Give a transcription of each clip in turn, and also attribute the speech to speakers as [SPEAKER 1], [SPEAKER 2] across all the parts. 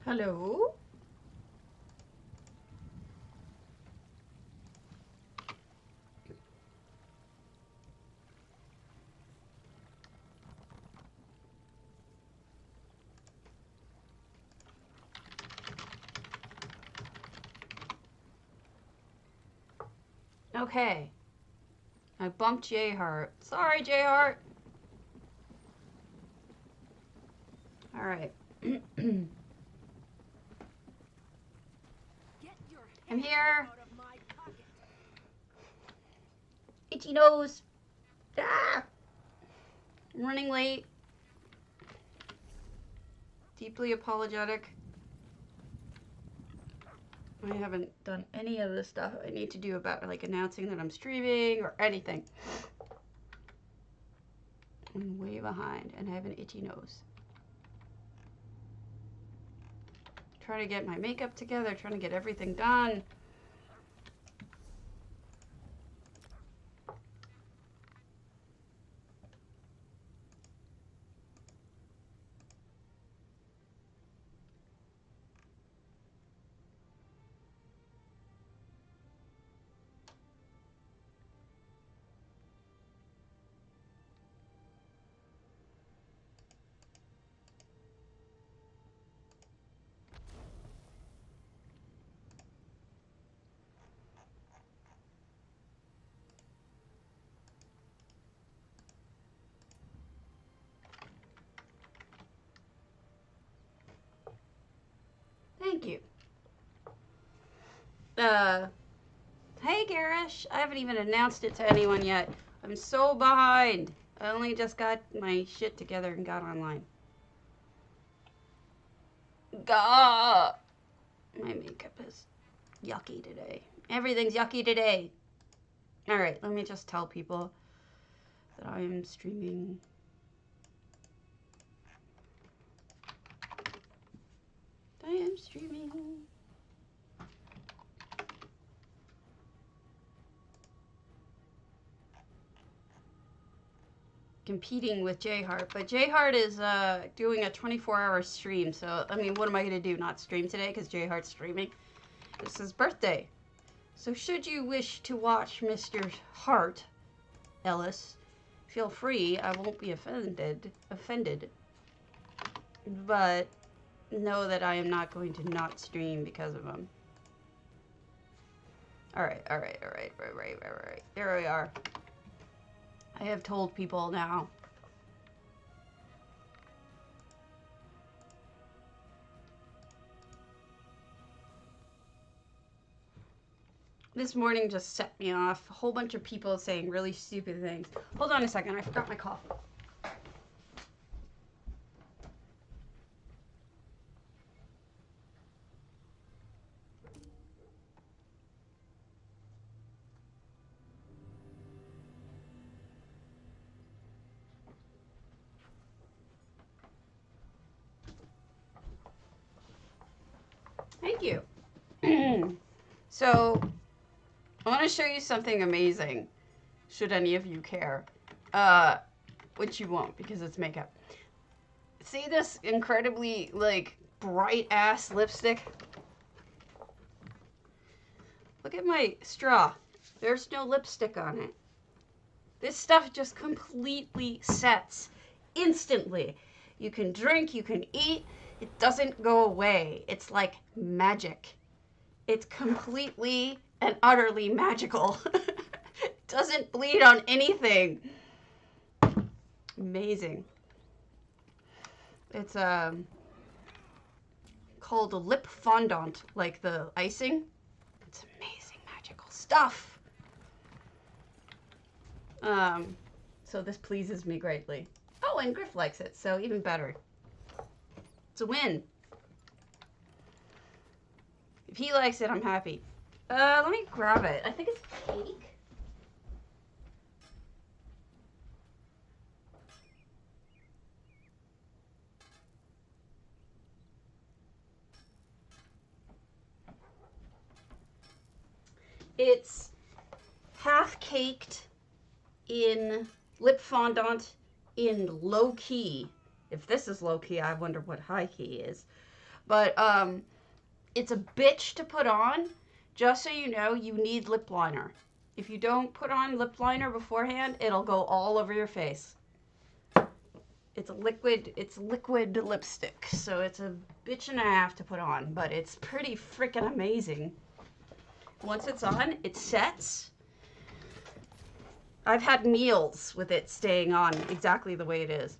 [SPEAKER 1] Hello? Okay. I bumped J-Heart. Sorry, J-Heart. Alright. I'm here. Itchy nose. Ah! I'm running late. Deeply apologetic. I haven't done any of the stuff I need to do about like announcing that I'm streaming or anything. I'm way behind and I have an itchy nose. Trying to get my makeup together, trying to get everything done. Thank you. Hey Garish, I haven't even announced it to anyone yet. I'm so behind. I only just got my shit together and got online. Gah! My makeup is yucky today. Everything's yucky today. Alright, let me just tell people that I am streaming. I am streaming. Competing with J-Heart, but J-Heart is doing a 24-hour stream, so I mean, what am I gonna do, not stream today because J-Heart's streaming? It's his birthday, so should you wish to watch Mr. Hart Ellis, feel free. I won't be offended, but know that I am not going to not stream because of him. Alright, there we are. I have told people now. This morning just set me off. A whole bunch of people saying really stupid things. Hold on a second, I forgot my coffee. Thank you. So, I want to show you something amazing, should any of you care, which you won't because it's makeup. See this incredibly, like, bright-ass lipstick? Look at my straw. There's no lipstick on it. This stuff just completely sets instantly. You can drink, you can eat, it doesn't go away. It's like magic. It's completely and utterly magical. It doesn't bleed on anything. Amazing. It's called a lip fondant, like the icing. It's amazing magical stuff. So this pleases me greatly. Oh, and Griff likes it, so even better. It's a win. If he likes it, I'm happy. Let me grab it. I think it's cake. It's half caked in lip fondant in low key. If this is low key, I wonder what high key is. But it's a bitch to put on. Just so you know, you need lip liner. If you don't put on lip liner beforehand, it'll go all over your face. It's liquid lipstick, so it's a bitch and a half to put on, but it's pretty freaking amazing. Once it's on, it sets. I've had meals with it staying on exactly the way it is.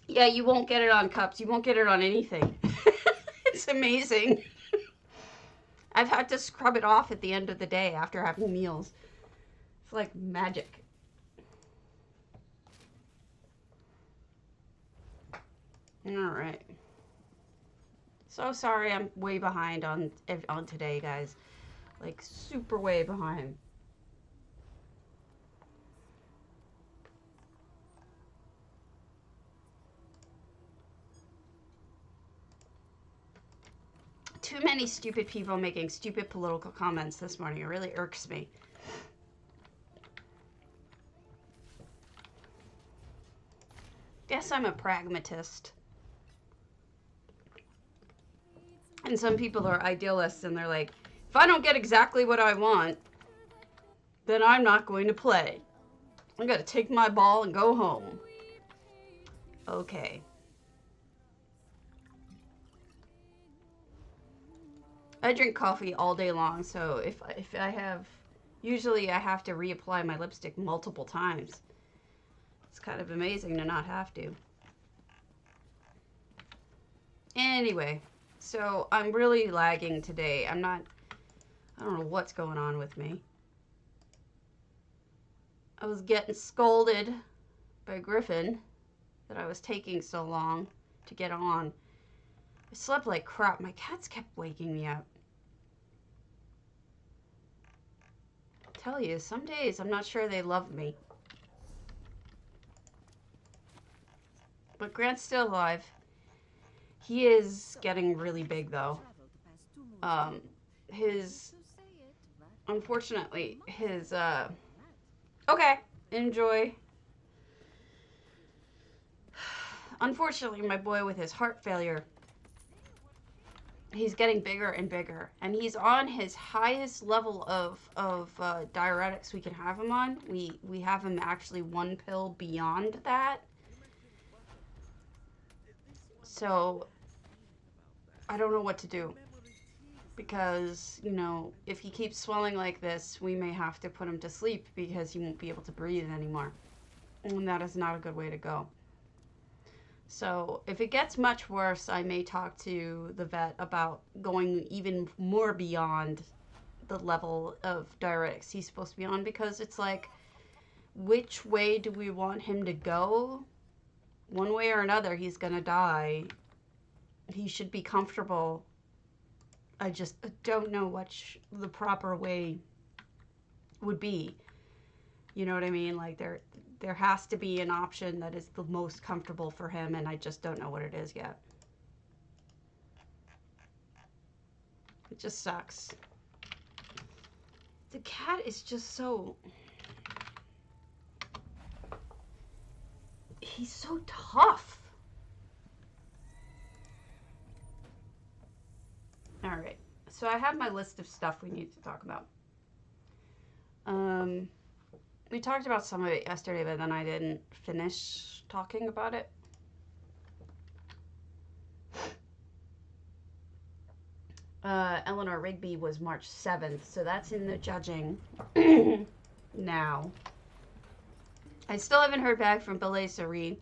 [SPEAKER 1] Yeah, you won't get it on cups. You won't get it on anything. It's amazing. I've had to scrub it off at the end of the day after having meals. It's like magic. All right. So sorry I'm way behind on today, guys. Like super way behind. Too many stupid people making stupid political comments this morning. It really irks me. Guess I'm a pragmatist. And some people are idealists and they're like, if I don't get exactly what I want, then I'm not going to play. I'm going to take my ball and go home. Okay. I drink coffee all day long, so if I have, usually I have to reapply my lipstick multiple times. It's kind of amazing to not have to. Anyway, so I'm really lagging today. I don't know what's going on with me. I was getting scolded by Griffin that I was taking so long to get on. I slept like crap. My cats kept waking me up. I tell you, some days I'm not sure they love me. But Grant's still alive. He is getting really big though. Unfortunately, okay, enjoy. Unfortunately, my boy with his heart failure, he's getting bigger and bigger, and he's on his highest level of diuretics we can have him on. We have him actually one pill beyond that. So I don't know what to do, because, you know, if he keeps swelling like this, we may have to put him to sleep because he won't be able to breathe anymore. And that is not a good way to go. So if it gets much worse, I may talk to the vet about going even more beyond the level of diuretics he's supposed to be on, because it's like, which way do we want him to go? One way or another, he's gonna die. He should be comfortable. I just don't know what the proper way would be. You know what I mean? Like there has to be an option that is the most comfortable for him, and I just don't know what it is yet. It just sucks. The cat is just so... He's so tough. All right, so I have my list of stuff we need to talk about. We talked about some of it yesterday, but then I didn't finish talking about it. Eleanor Rigby was March 7th, so that's in the judging now. I still haven't heard back from valaenya,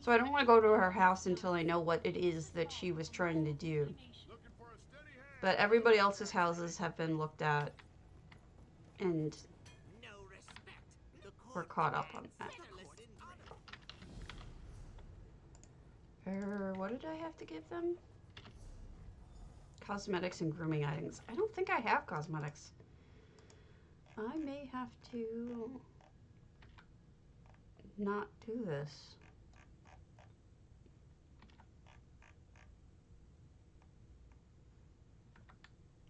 [SPEAKER 1] so I don't want to go to her house until I know what it is that she was trying to do. But everybody else's houses have been looked at, and we're caught up on that. What did I have to give them? Cosmetics and grooming items. I don't think I have cosmetics. I may have to not do this.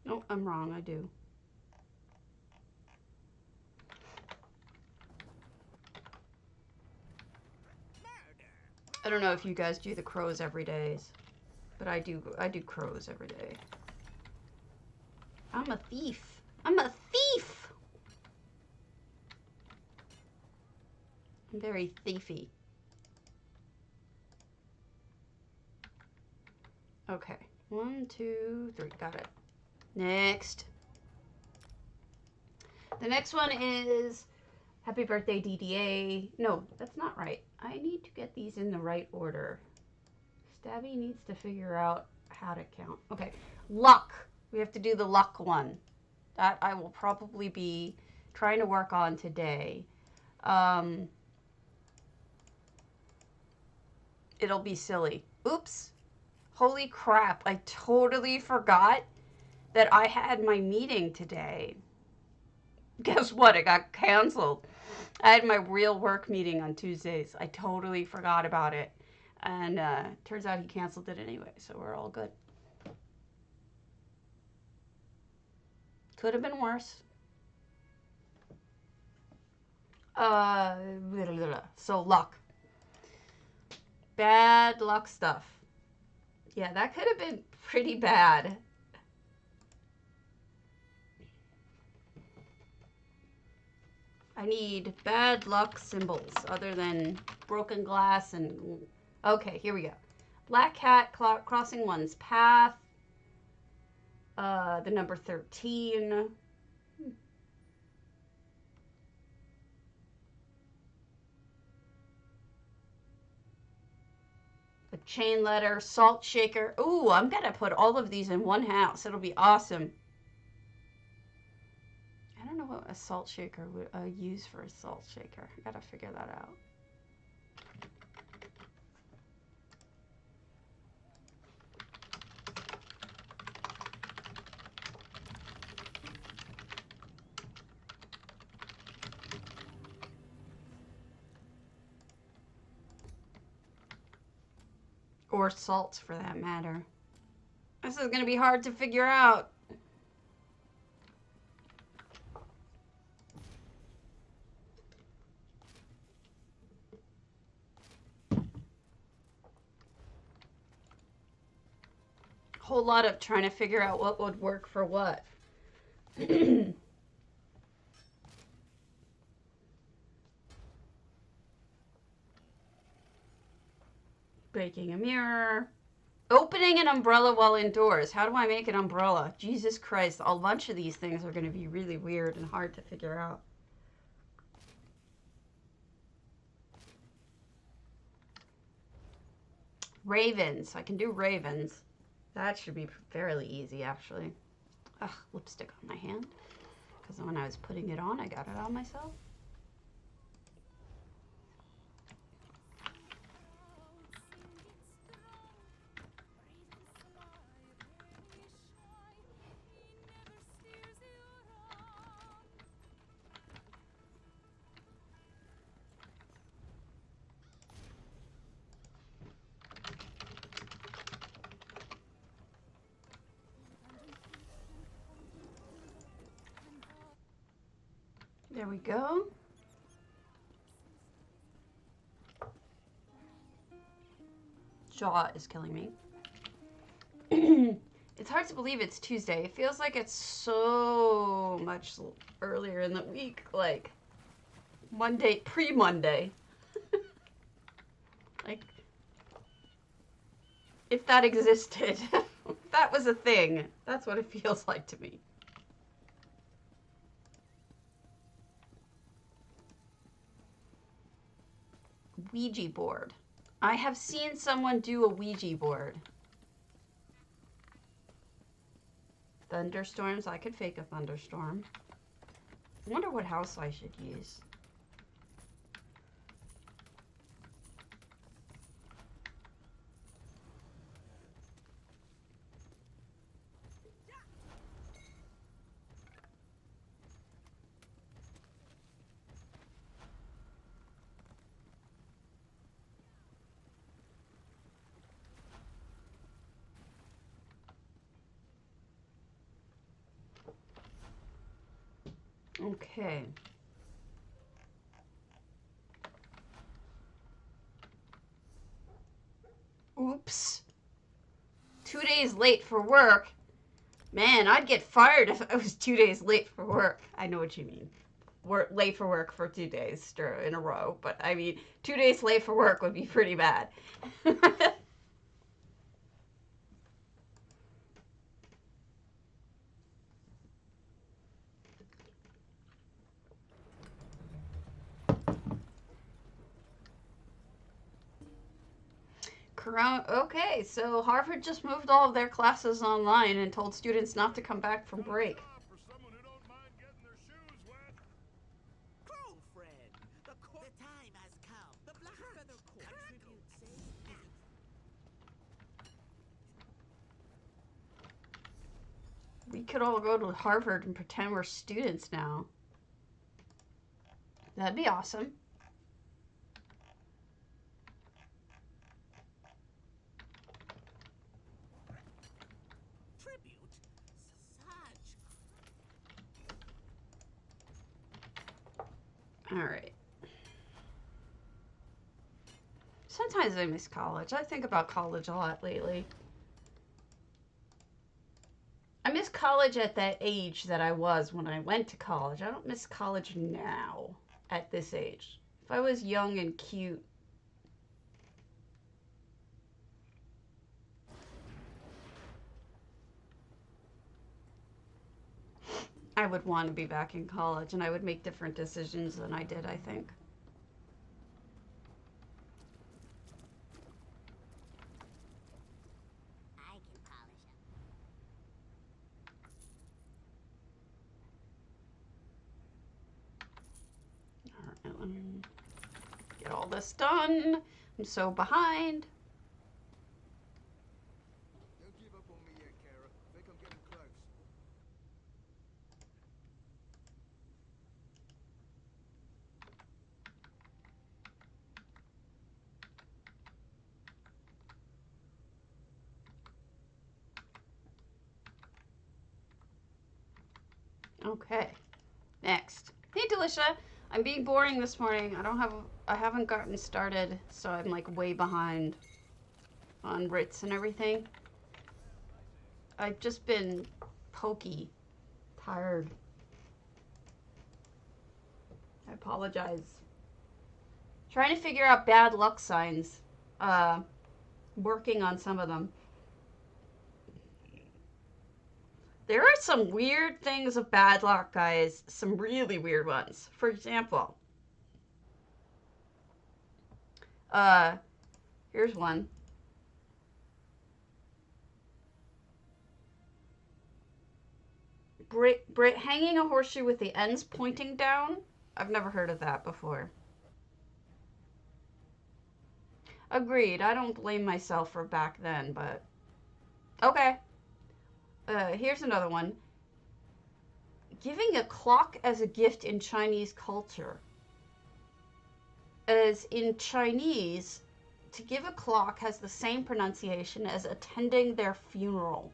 [SPEAKER 1] No, I'm wrong. I do. I don't know if you guys do the crows every day, but I do crows every day. I'm a thief. I'm a thief! I'm very thiefy. Okay. 1, 2, 3. Got it. Next. The next one is Happy Birthday DDA. No, that's not right. I need to get these in the right order. Stabby needs to figure out how to count. Okay. Luck. We have to do the luck one. That I will probably be trying to work on today. It'll be silly. Oops. Holy crap. I totally forgot that I had my meeting today. Guess what? It got canceled. I had my real work meeting on Tuesdays. I totally forgot about it. And turns out he canceled it anyway, so we're all good. Could have been worse. So luck. Bad luck stuff. Yeah, that could have been pretty bad. I need bad luck symbols other than broken glass and... Okay, here we go. Black cat crossing one's path. The number 13. A chain letter, salt shaker. Ooh, I'm gonna put all of these in one house. It'll be awesome. I don't know what a salt shaker would use for a salt shaker. I gotta figure that out. Or salts, for that matter. This is going to be hard to figure out. Whole lot of trying to figure out what would work for what. Breaking a mirror. Opening an umbrella while indoors. How do I make an umbrella? Jesus Christ, a bunch of these things are going to be really weird and hard to figure out. Ravens. I can do ravens. That should be fairly easy, actually. Ugh, lipstick on my hand. Because when I was putting it on, I got it on myself. There we go. Jaw is killing me. It's hard to believe it's Tuesday. It feels like it's so much earlier in the week, like Monday, pre-Monday. Like, if that existed, if that was a thing, that's what it feels like to me. Ouija board. I have seen someone do a Ouija board. Thunderstorms. I could fake a thunderstorm. I wonder what house I should use. Okay. Oops. 2 days late for work. Man, I'd get fired if I was 2 days late for work. I know what you mean. Late for work for 2 days in a row. But I mean, 2 days late for work would be pretty bad. Okay, so Harvard just moved all of their classes online and told students not to come back from break. We could all go to Harvard and pretend we're students now. That'd be awesome. All right. Sometimes I miss college. I think about college a lot lately. I miss college at that age that I was when I went to college. I don't miss college now at this age. If I was young and cute. I would want to be back in college, and I would make different decisions than I did, I think. All right, let me get all this done. I'm so behind.
[SPEAKER 2] Don't give up on me yet, Kara. I think I'm getting close.
[SPEAKER 1] Okay, next. Hey, Delisha. I'm being boring this morning. I haven't gotten started, so I'm like way behind on writs and everything. I've just been pokey, tired. I apologize. Trying to figure out bad luck signs. Working on some of them. There are some weird things of bad luck, guys. Some really weird ones. For example, here's one. Hanging a horseshoe with the ends pointing down. I've never heard of that before. Agreed. I don't blame myself for back then, but okay. Here's another one. Giving a clock as a gift in Chinese culture. As in Chinese, to give a clock has the same pronunciation as attending their funeral.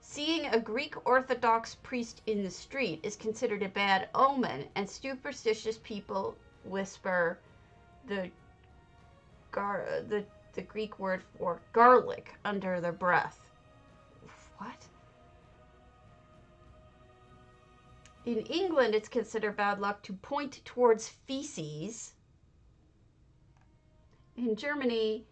[SPEAKER 1] Seeing a Greek Orthodox priest in the street is considered a bad omen, and superstitious people whisper the Greek word for garlic under their breath. What? In England, it's considered bad luck to point towards feces. In Germany,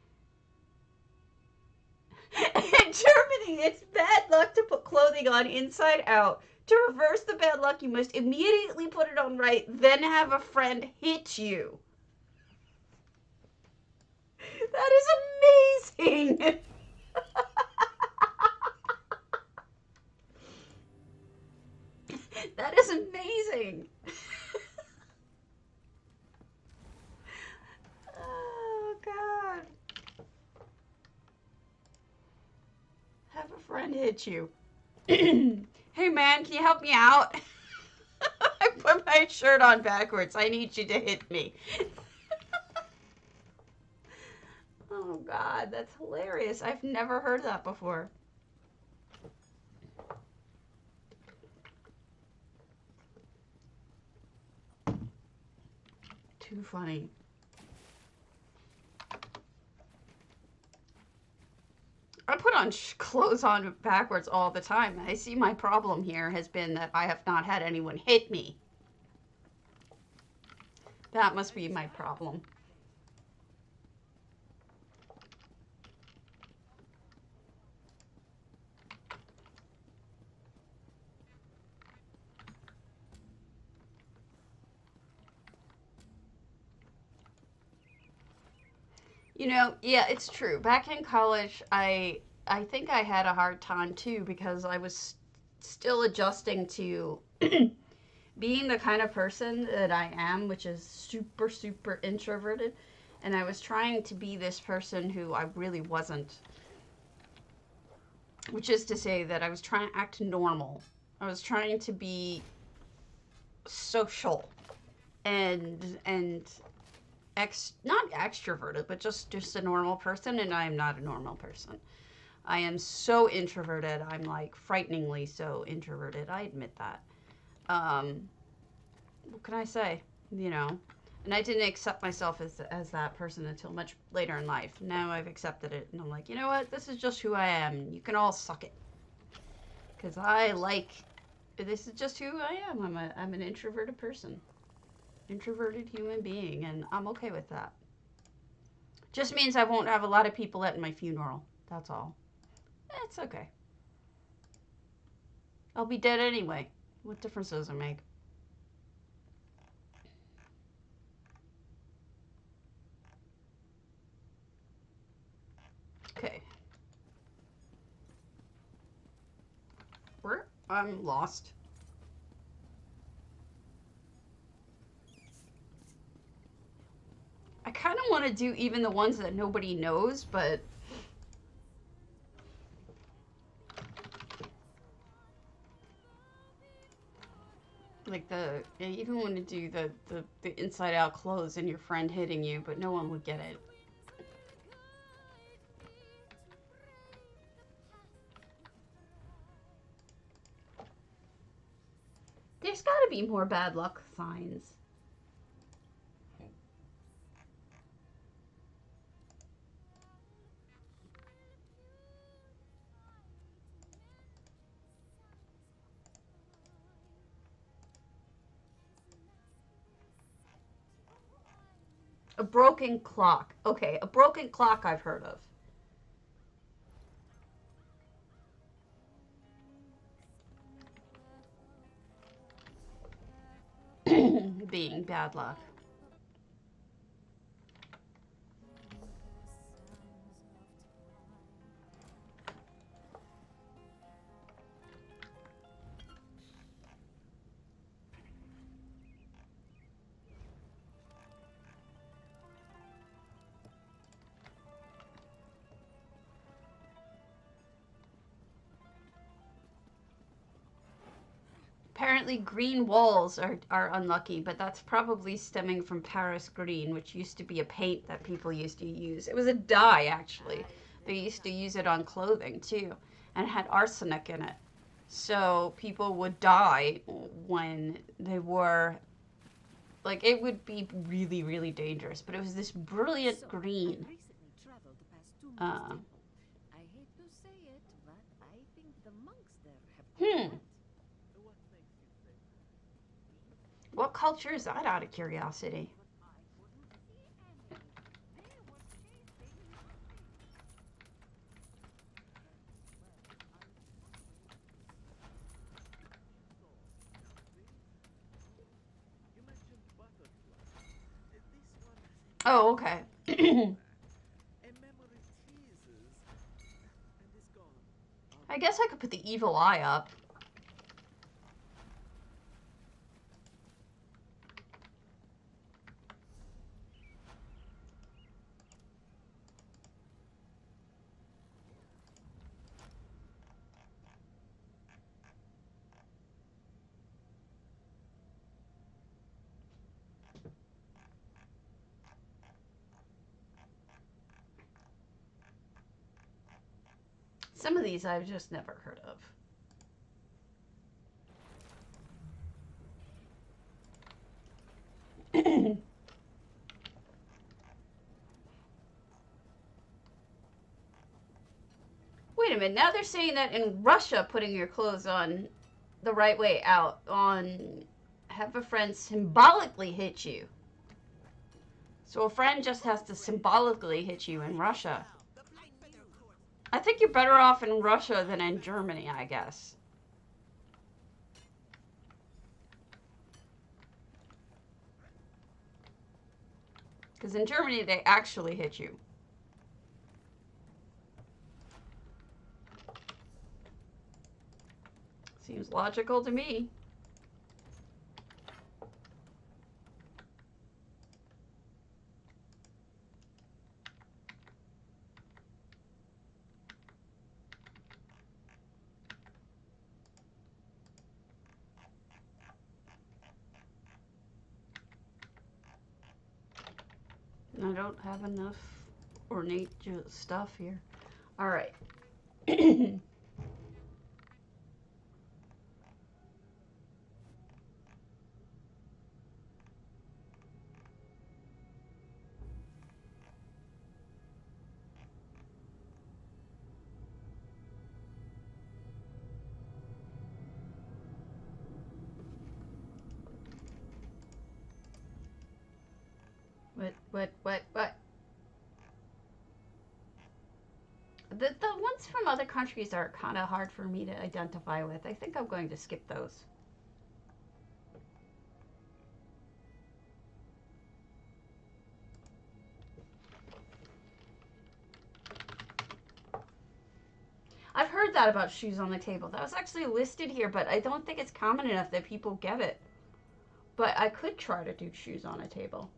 [SPEAKER 1] it's bad luck to put clothing on inside out. To reverse the bad luck, you must immediately put it on right, then have a friend hit you. That is amazing. That is amazing. Oh, God. Have a friend hit you. Hey, man, can you help me out? I put my shirt on backwards. I need you to hit me. Oh, God, that's hilarious. I've never heard that before. Too funny. on clothes on backwards all the time. I see my problem here has been that I have not had anyone hit me. That must be my problem. You know, yeah, it's true. Back in college, I think I had a hard time too because I was still adjusting to being the kind of person that I am, which is super, super introverted. And I was trying to be this person who I really wasn't. Which is to say that I was trying to act normal. I was trying to be social and not extroverted, but just a normal person, and I am not a normal person. I am so introverted. I'm like frighteningly so introverted. I admit that. What can I say? You know, and I didn't accept myself as that person until much later in life. Now I've accepted it, and I'm like, you know what? This is just who I am. You can all suck it, because this is just who I am. I'm an introverted person, introverted human being, and I'm okay with that. Just means I won't have a lot of people at my funeral. That's all. It's okay. I'll be dead anyway. What difference does it make? Okay. I'm lost. I kind of want to do even the ones that nobody knows, but like I even want to do the inside out clothes and your friend hitting you, but no one would get it. There's got to be more bad luck signs. A broken clock. Okay, a broken clock I've heard of. Being bad luck. Apparently green walls are unlucky, but that's probably stemming from Paris green, which used to be a paint that people used to use. It was a dye, actually. They used to use it on clothing, too, and it had arsenic in it. So people would die when they wore, like, it would be really, really dangerous, but it was this brilliant green. Uh,
[SPEAKER 3] I hate to say it, but I think the monks there have
[SPEAKER 1] What culture is that, out of curiosity? Oh, okay. I guess I could put the evil eye up. Some of these I've just never heard of. Wait a a minute. Now they're saying that in Russia, putting your clothes on the right way out, on have a friend symbolically hit you. So a friend just has to symbolically hit you in Russia. I think you're better off in Russia than in Germany, I guess. Because in Germany, they actually hit you. Seems logical to me. I don't have enough ornate stuff here. All right. What? The ones from other countries are kind of hard for me to identify with. I think I'm going to skip those. I've heard that about shoes on the table. That was actually listed here, but I don't think it's common enough that people get it. But I could try to do shoes on a table.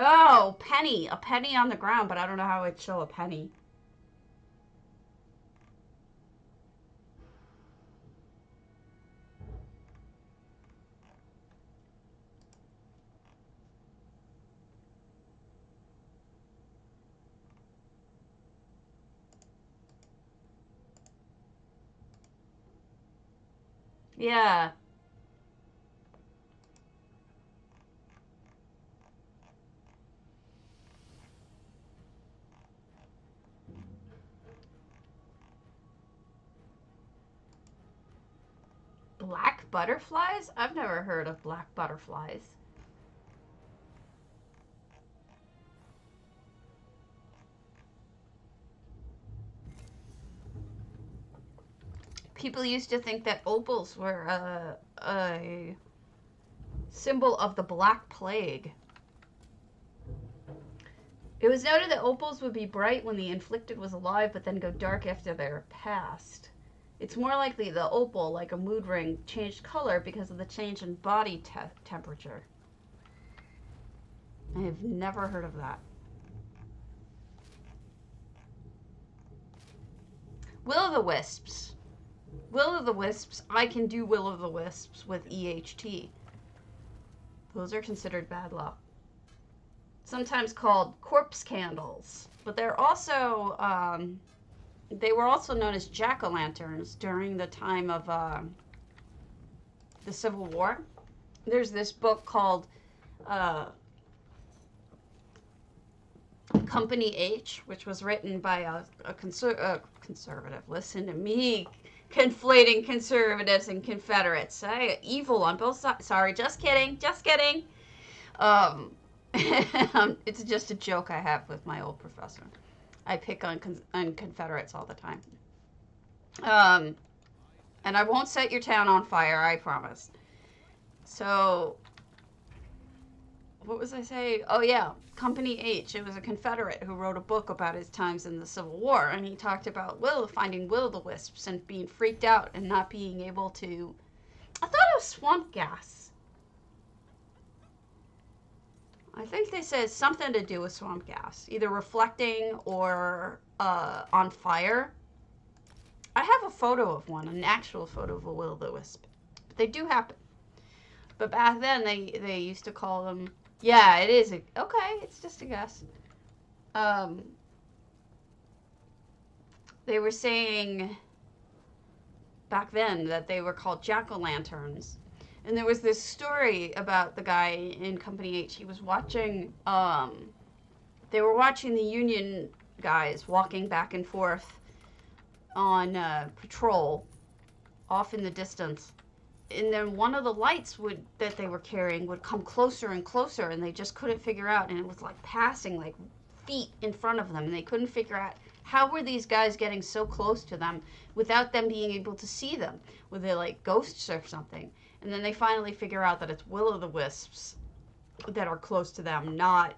[SPEAKER 1] Oh, penny. A penny on the ground, but I don't know how I'd show a penny. Yeah. Black butterflies? I've never heard of black butterflies. People used to think that opals were a symbol of the Black Plague. It was noted that opals would be bright when the inflicted was alive, but then go dark after they're passed. It's more likely the opal, like a mood ring, changed color because of the change in body temperature. I have never heard of that. Will-o'-the-wisps. Will-o'-the-wisps, I can do will-o'-the-wisps with EHT. Those are considered bad luck. Sometimes called corpse candles, but they're also, they were also known as jack-o'-lanterns during the time of the Civil War. There's this book called Company H, which was written by a conservative. Listen to me, conflating conservatives and Confederates. Evil on both sides. Sorry, just kidding. It's just a joke I have with my old professor. I pick on Confederates all the time. And I won't set your town on fire, I promise. So, what was I saying? Oh yeah, Company H. It was a Confederate who wrote a book about his times in the Civil War, and he talked about finding will-o'-the-wisps and being freaked out and not being able to. I thought it was swamp gas. I think they said something to do with swamp gas, either reflecting or on fire. I have a photo of one, an actual photo of a will-o'-the-wisp. But they do happen. But back then, they used to call them. Yeah, it is. Okay, it's just a guess. They were saying back then that they were called jack-o'-lanterns. And there was this story about the guy in Company H. He was watching they were watching the Union guys walking back and forth on patrol off in the distance. And then one of the lights that they were carrying would come closer and closer, and they just couldn't figure out, and it was like passing like feet in front of them, and they couldn't figure out how were these guys getting so close to them without them being able to see them. Were they like ghosts or something? And then they finally figure out that it's will-o'-the-wisps that are close to them, not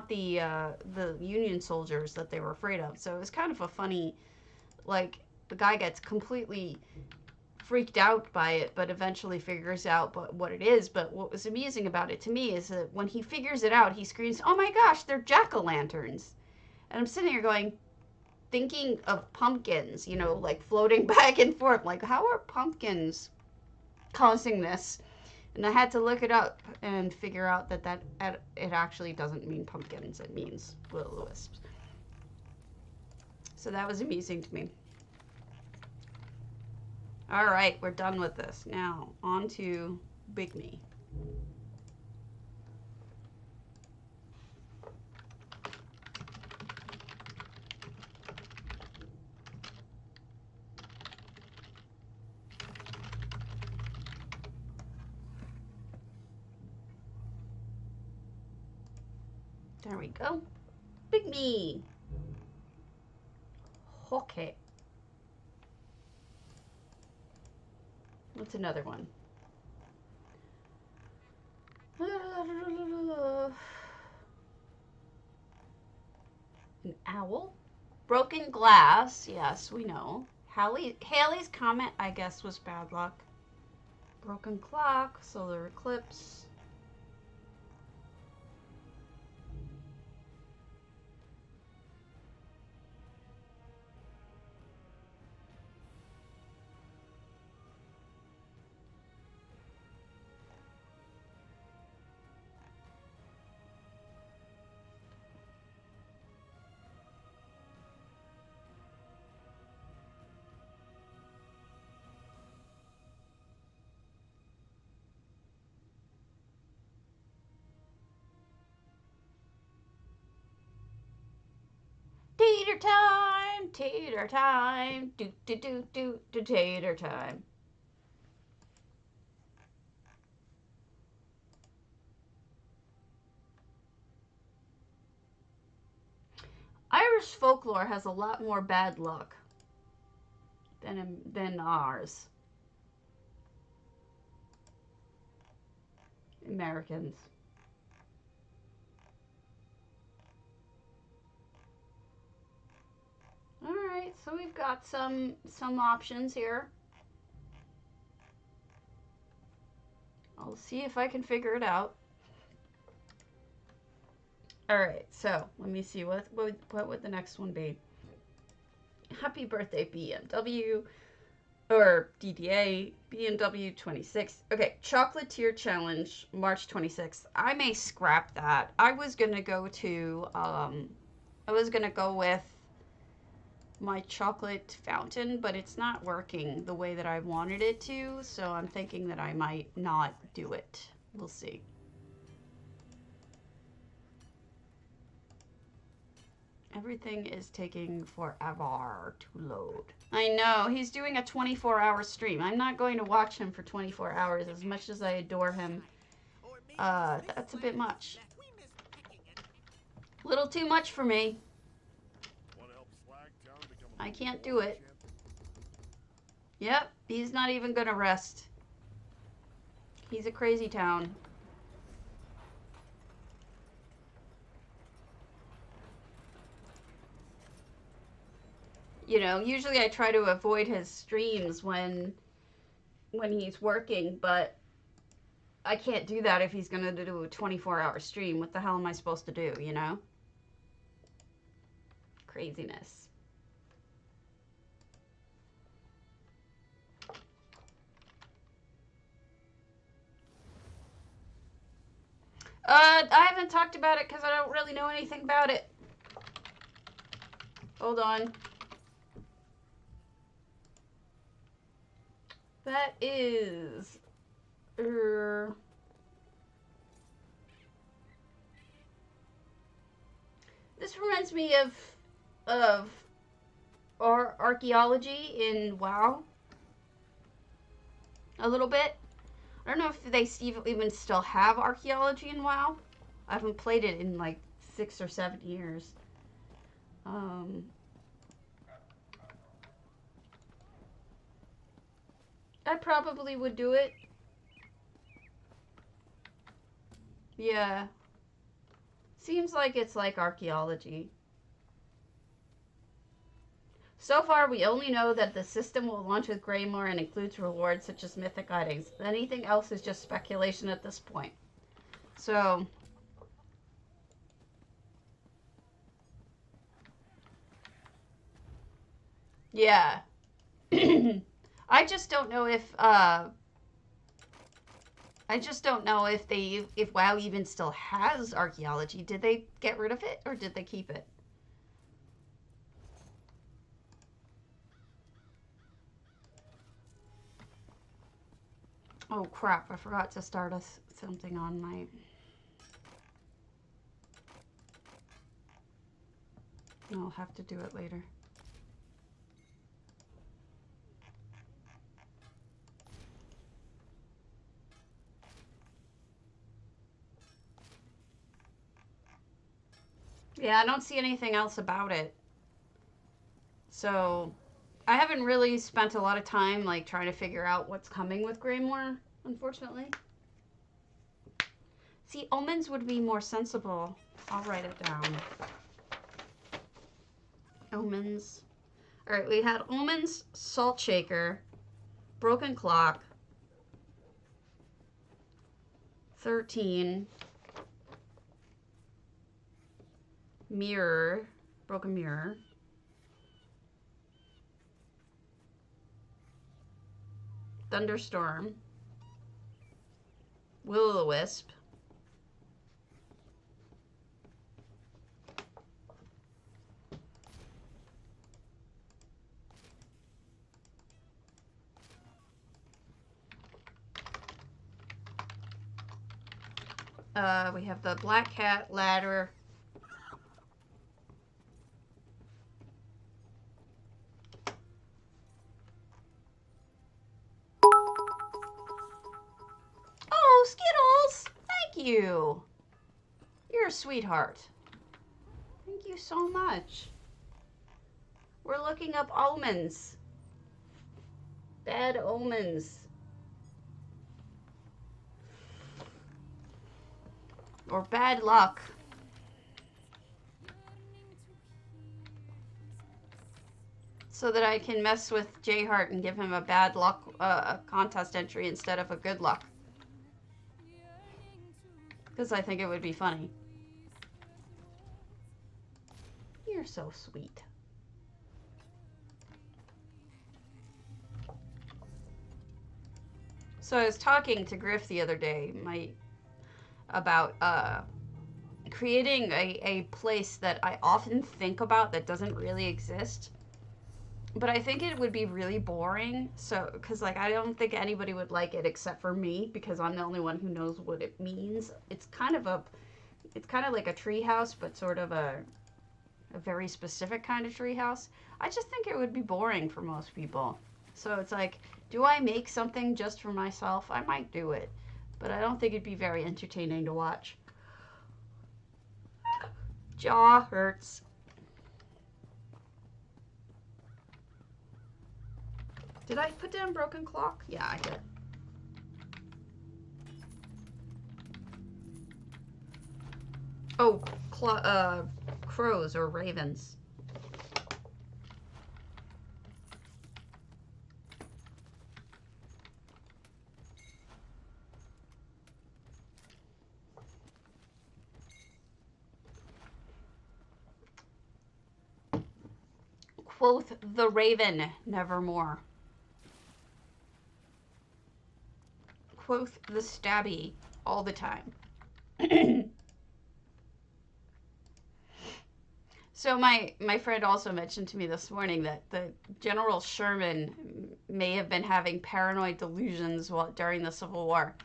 [SPEAKER 1] the Union soldiers that they were afraid of. So it was kind of a funny, like, the guy gets completely freaked out by it, but eventually figures out what it is. But what was amusing about it to me is that when he figures it out, he screams, "Oh my gosh, they're jack-o'-lanterns!" And I'm sitting here going, thinking of pumpkins, you know, like floating back and forth. Like, how are pumpkins causing this? And I had to look it up and figure out that it actually doesn't mean pumpkins. It means will-o'-the-wisps. So that was amusing to me. All right, we're done with this. Now, on to Big Me. There we go. Big Me. Okay. What's another one? An owl? Broken glass. Yes, we know. Haley's comment, I guess, was bad luck. Broken clock. Solar eclipse. Tater time, do tater time. Irish folklore has a lot more bad luck than ours. Americans. All right, so we've got some options here. I'll see if I can figure it out. All right, so let me see what would the next one be. Happy birthday, BMW, or DDA, BMW 26. Okay, HOTLC challenge, March 26th. I may scrap that. I was gonna go with my chocolate fountain, but it's not working the way that I wanted it to, so I'm thinking that I might not do it. We'll see. Everything is taking forever to load. I know, he's doing a 24-hour stream. I'm not going to watch him for 24 hours as much as I adore him. That's a bit much. A little too much for me. I can't do it. Yep, he's not even gonna rest. He's a crazy town. You know, usually I try to avoid his streams when he's working, but I can't do that if he's gonna do a 24-hour stream. What the hell am I supposed to do, you know? Craziness. I haven't talked about it because I don't really know anything about it. Hold on. That is... This reminds me of archaeology in WoW. A little bit. I don't know if they even still have archaeology in WoW. I haven't played it in like 6 or 7 years. I probably would do it. Yeah. Seems like it's like archaeology. So far, we only know that the system will launch with Greymoor and includes rewards such as mythic items. Anything else is just speculation at this point. So... yeah. I just don't know if if WoW even still has archaeology. Did they get rid of it or did they keep it? Oh crap, I forgot to start something on my... I'll have to do it later. Yeah, I don't see anything else about it. So, I haven't really spent a lot of time, like, trying to figure out what's coming with Greymoor, unfortunately. See, omens would be more sensible. I'll write it down. Omens. Alright, we had omens, salt shaker, broken clock, 13... mirror, broken mirror, thunderstorm, will-o'-the-wisp, we have the black cat ladder, Skittles! Thank you! You're a sweetheart. Thank you so much. We're looking up omens. Bad omens. Or bad luck. So that I can mess with J-Heart and give him a bad luck contest entry instead of a good luck. Because I think it would be funny. You're so sweet. So I was talking to Griff the other day about creating a place that I often think about that doesn't really exist. But I think it would be really boring. So, because like I don't think anybody would like it except for me, because I'm the only one who knows what it means. It's kind of like a tree house, but sort of a very specific kind of tree house. I just think it would be boring for most people. So it's like, do I make something just for myself? I might do it, but I don't think it'd be very entertaining to watch. Jaw hurts. Did I put down broken clock? Yeah, I did. Oh, crows or ravens. Quoth the raven, nevermore. Quoth the stabby, all the time. So my friend also mentioned to me this morning that the General Sherman may have been having paranoid delusions during the Civil War.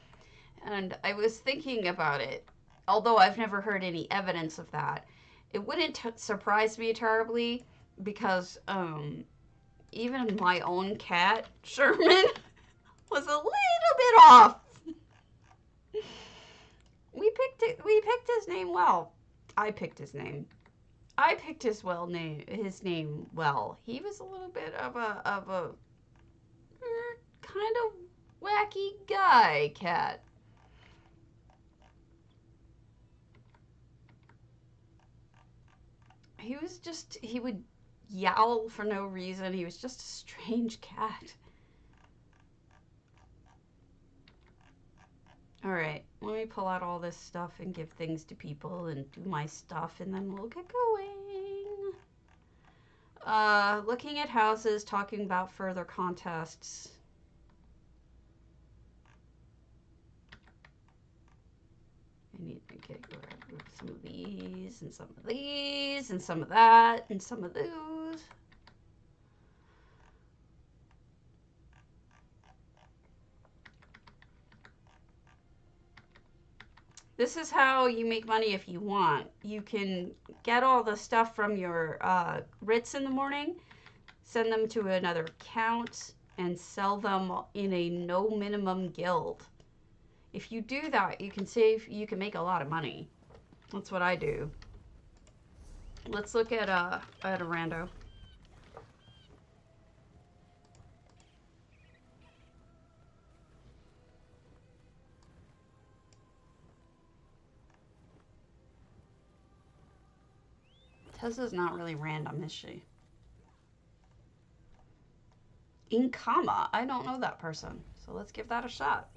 [SPEAKER 1] And I was thinking about it, although I've never heard any evidence of that. it wouldn't surprise me terribly because even my own cat, Sherman, was a little bit off. We picked his name well. I picked his name. I picked his name well. He was a little bit of a kind of wacky guy cat. He would yowl for no reason. He was just a strange cat. All right, let me pull out all this stuff and give things to people and do my stuff, and then we'll get going. Looking at houses, talking about further contests. I need to get rid of some of these, and some of these, and some of that, and some of those. This is how you make money if you want. You can get all the stuff from your writs in the morning, send them to another account, and sell them in a no minimum guild. If you do that, you can make a lot of money. That's what I do. Let's look at a rando. Tezzaa's not really random, is she? Inkama. I don't know that person. So let's give that a shot.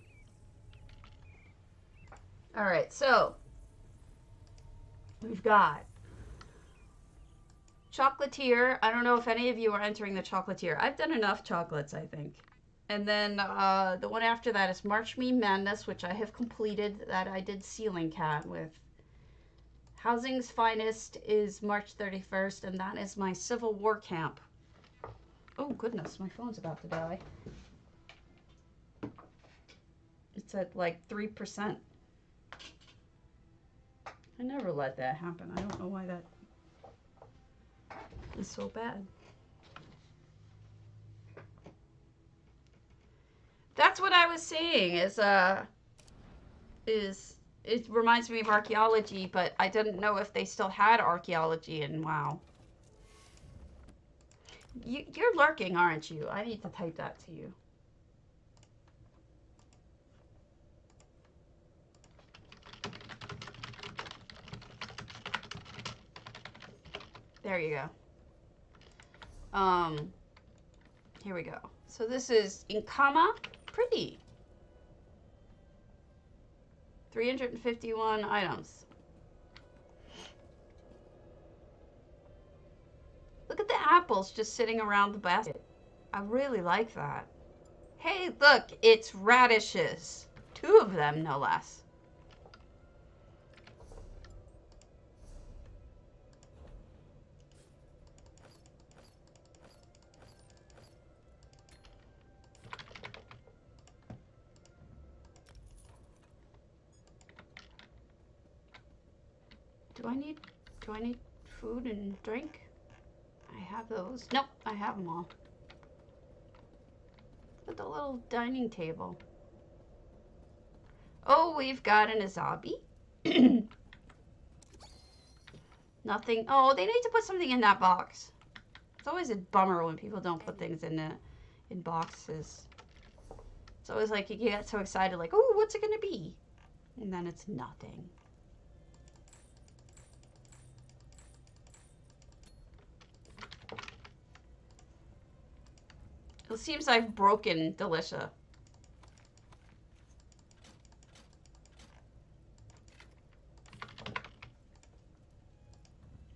[SPEAKER 1] Alright, so we've got chocolatier. I don't know if any of you are entering the chocolatier. I've done enough chocolates, I think. And then the one after that is March Me Madness, which I have completed. That I did Ceiling Cat with. Housing's Finest is March 31st, and that is my Civil War camp. Oh, goodness, my phone's about to die. It's at like 3%. I never let that happen. I don't know why that is so bad. That's what I was saying, it reminds me of archaeology, but I didn't know if they still had archaeology in WoW. You're lurking, aren't you? I need to type that to you. There you go. Here we go. So this is Inkama. Pretty. 351 items. Look at the apples just sitting around the basket. I really like that. Hey, look, it's radishes. 2 of them, no less. Do I need food and drink? I have those. Nope, I have them all. Look at the little dining table. Oh, we've got an azabi. Nothing. Oh, they need to put something in that box. It's always a bummer when people don't put things in boxes. It's always like you get so excited, like, oh, what's it gonna be? And then it's nothing. It seems I've broken Delicia.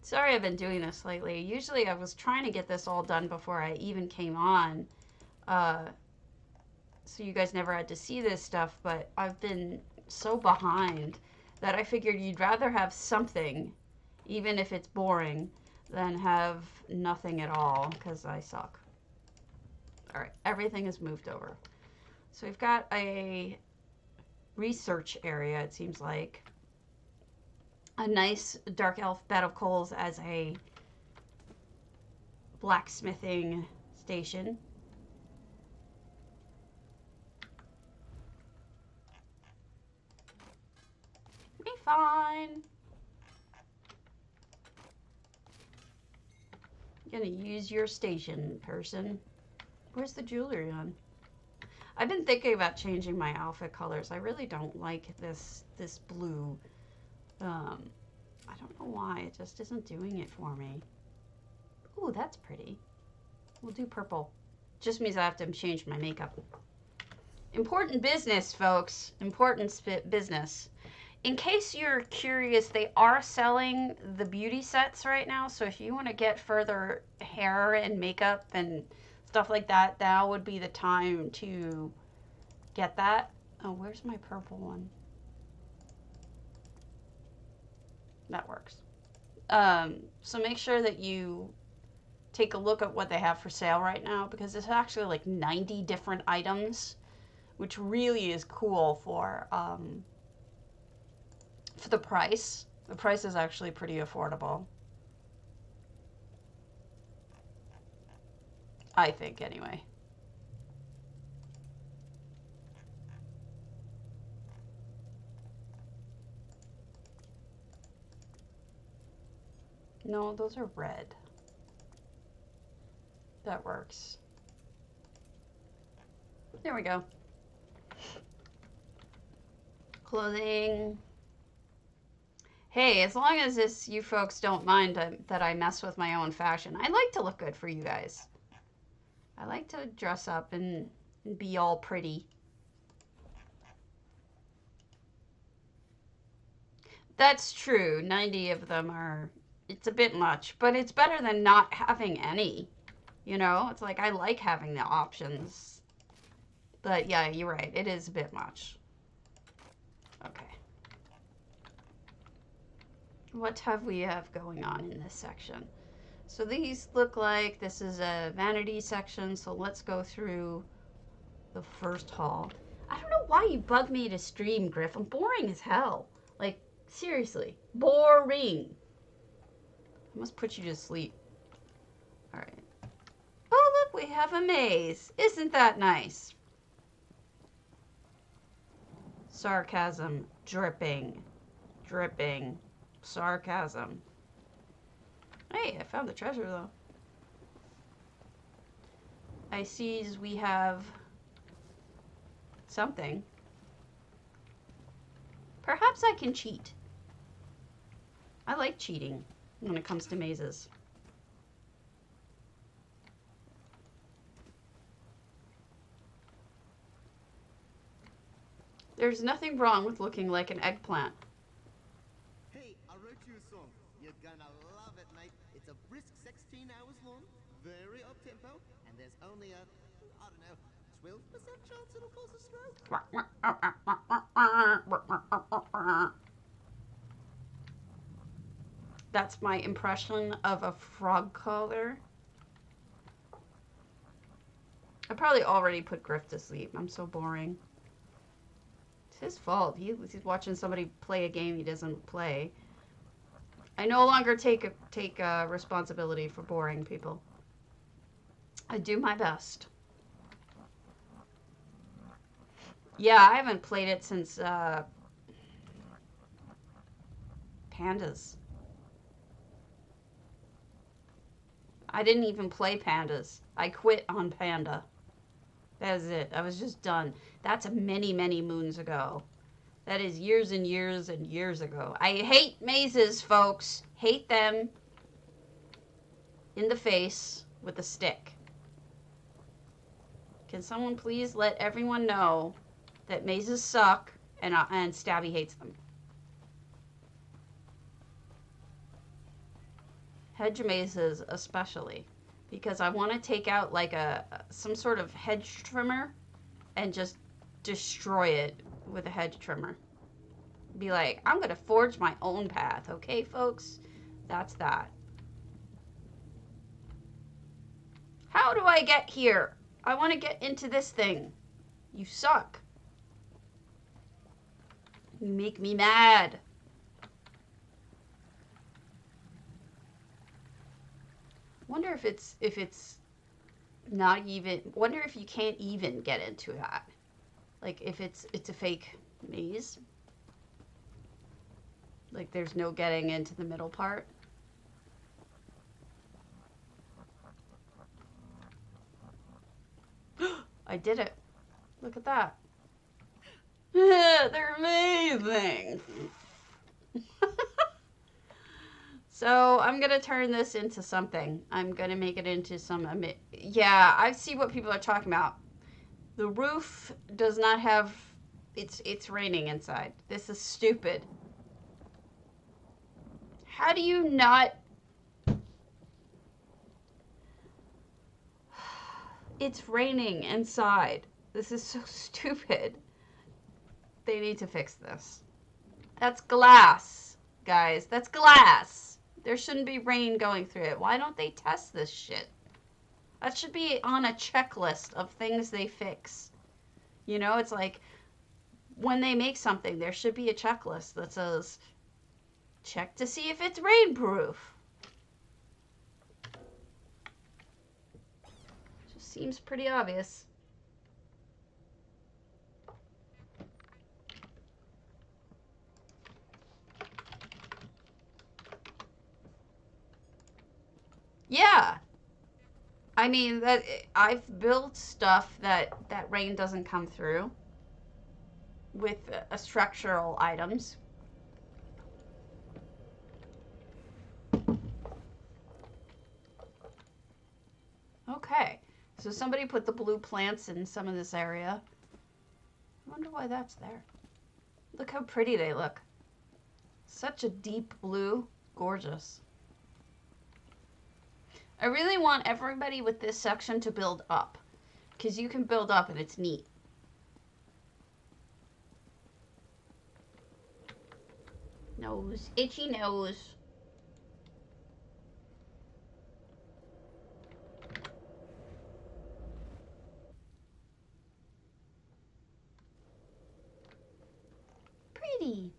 [SPEAKER 1] Sorry I've been doing this lately. Usually I was trying to get this all done before I even came on. So you guys never had to see this stuff, but I've been so behind that I figured you'd rather have something, even if it's boring, than have nothing at all, because I suck. Alright, everything is moved over. So we've got a research area, it seems like. a nice dark elf bed of coals as a blacksmithing station. Be fine. Gonna use your station, person. Where's the jewelry on? I've been thinking about changing my outfit colors. I really don't like this blue. I don't know why. It just isn't doing it for me. Ooh, that's pretty. We'll do purple. Just means I have to change my makeup. Important business, folks. Important business. In case you're curious, they are selling the beauty sets right now. So if you want to get further hair and makeup and stuff like that, now would be the time to get that. Oh, where's my purple one? That works. So make sure that you take a look at what they have for sale right now, because it's actually like 90 different items, which really is cool for the price. The price is actually pretty affordable. I think, anyway. No, those are red. That works. There we go. Clothing. Hey, as long as you folks don't mind that I mess with my own fashion. I like to look good for you guys. I like to dress up and be all pretty. That's true. 90 of them are, it's a bit much, but it's better than not having any. You know, it's like I like having the options. But yeah, you're right. It is a bit much. Okay. What have we going on in this section? So these look like this is a vanity section. So let's go through the first hall. I don't know why you bug me to stream, Griff. I'm boring as hell. Like, seriously. Boring. I must put you to sleep. All right. Oh, look, we have a maze. Isn't that nice? Sarcasm. Dripping. Dripping. Sarcasm. Hey, I found the treasure, though. I see we have something. Perhaps I can cheat. I like cheating when it comes to mazes. There's nothing wrong with looking like an eggplant.
[SPEAKER 2] Hey, I wrote you a song. You're gonna love it, mate. It's a brisk 16 hours long, very up-tempo, and there's only a, I don't know, 12% chance it'll cause a stroke.
[SPEAKER 1] That's my impression of a frog caller. I probably already put Griff to sleep. I'm so boring. It's his fault. He's watching somebody play a game he doesn't play. I no longer take responsibility for boring people. I do my best. Yeah, I haven't played it since Pandas. I didn't even play Pandas. I quit on Panda. That is it. I was just done. That's many, many moons ago. That is years and years and years ago. I hate mazes, folks. Hate them in the face with a stick. Can someone please let everyone know that mazes suck and Stabby hates them? Hedge mazes especially, because I want to take out like some sort of hedge trimmer and just destroy it with a hedge trimmer. Be like, I'm gonna forge my own path, okay, folks? That's that. How do I get here? I want to get into this thing. You suck. You make me mad. Wonder if it's not even. Wonder if you can't even get into that. Like if it's a fake maze. Like there's no getting into the middle part. I did it. Look at that. They're amazing. So I'm going to turn this into something. I'm going to make it into some... Yeah, I see what people are talking about. The roof does not have... It's raining inside. This is stupid. How do you not... It's raining inside. This is so stupid. They need to fix this. That's glass, guys. That's glass. There shouldn't be rain going through it. Why don't they test this shit? That should be on a checklist of things they fix. You know, it's like when they make something, there should be a checklist that says, check to see if it's rainproof. Just seems pretty obvious. Yeah. I mean, that I've built stuff that rain doesn't come through with structural items. Okay. So somebody put the blue plants in some of this area. I wonder why that's there. Look how pretty they look. Such a deep blue. Gorgeous. I really want everybody with this section to build up, because you can build up and it's neat. Nose. Itchy nose. Pretty.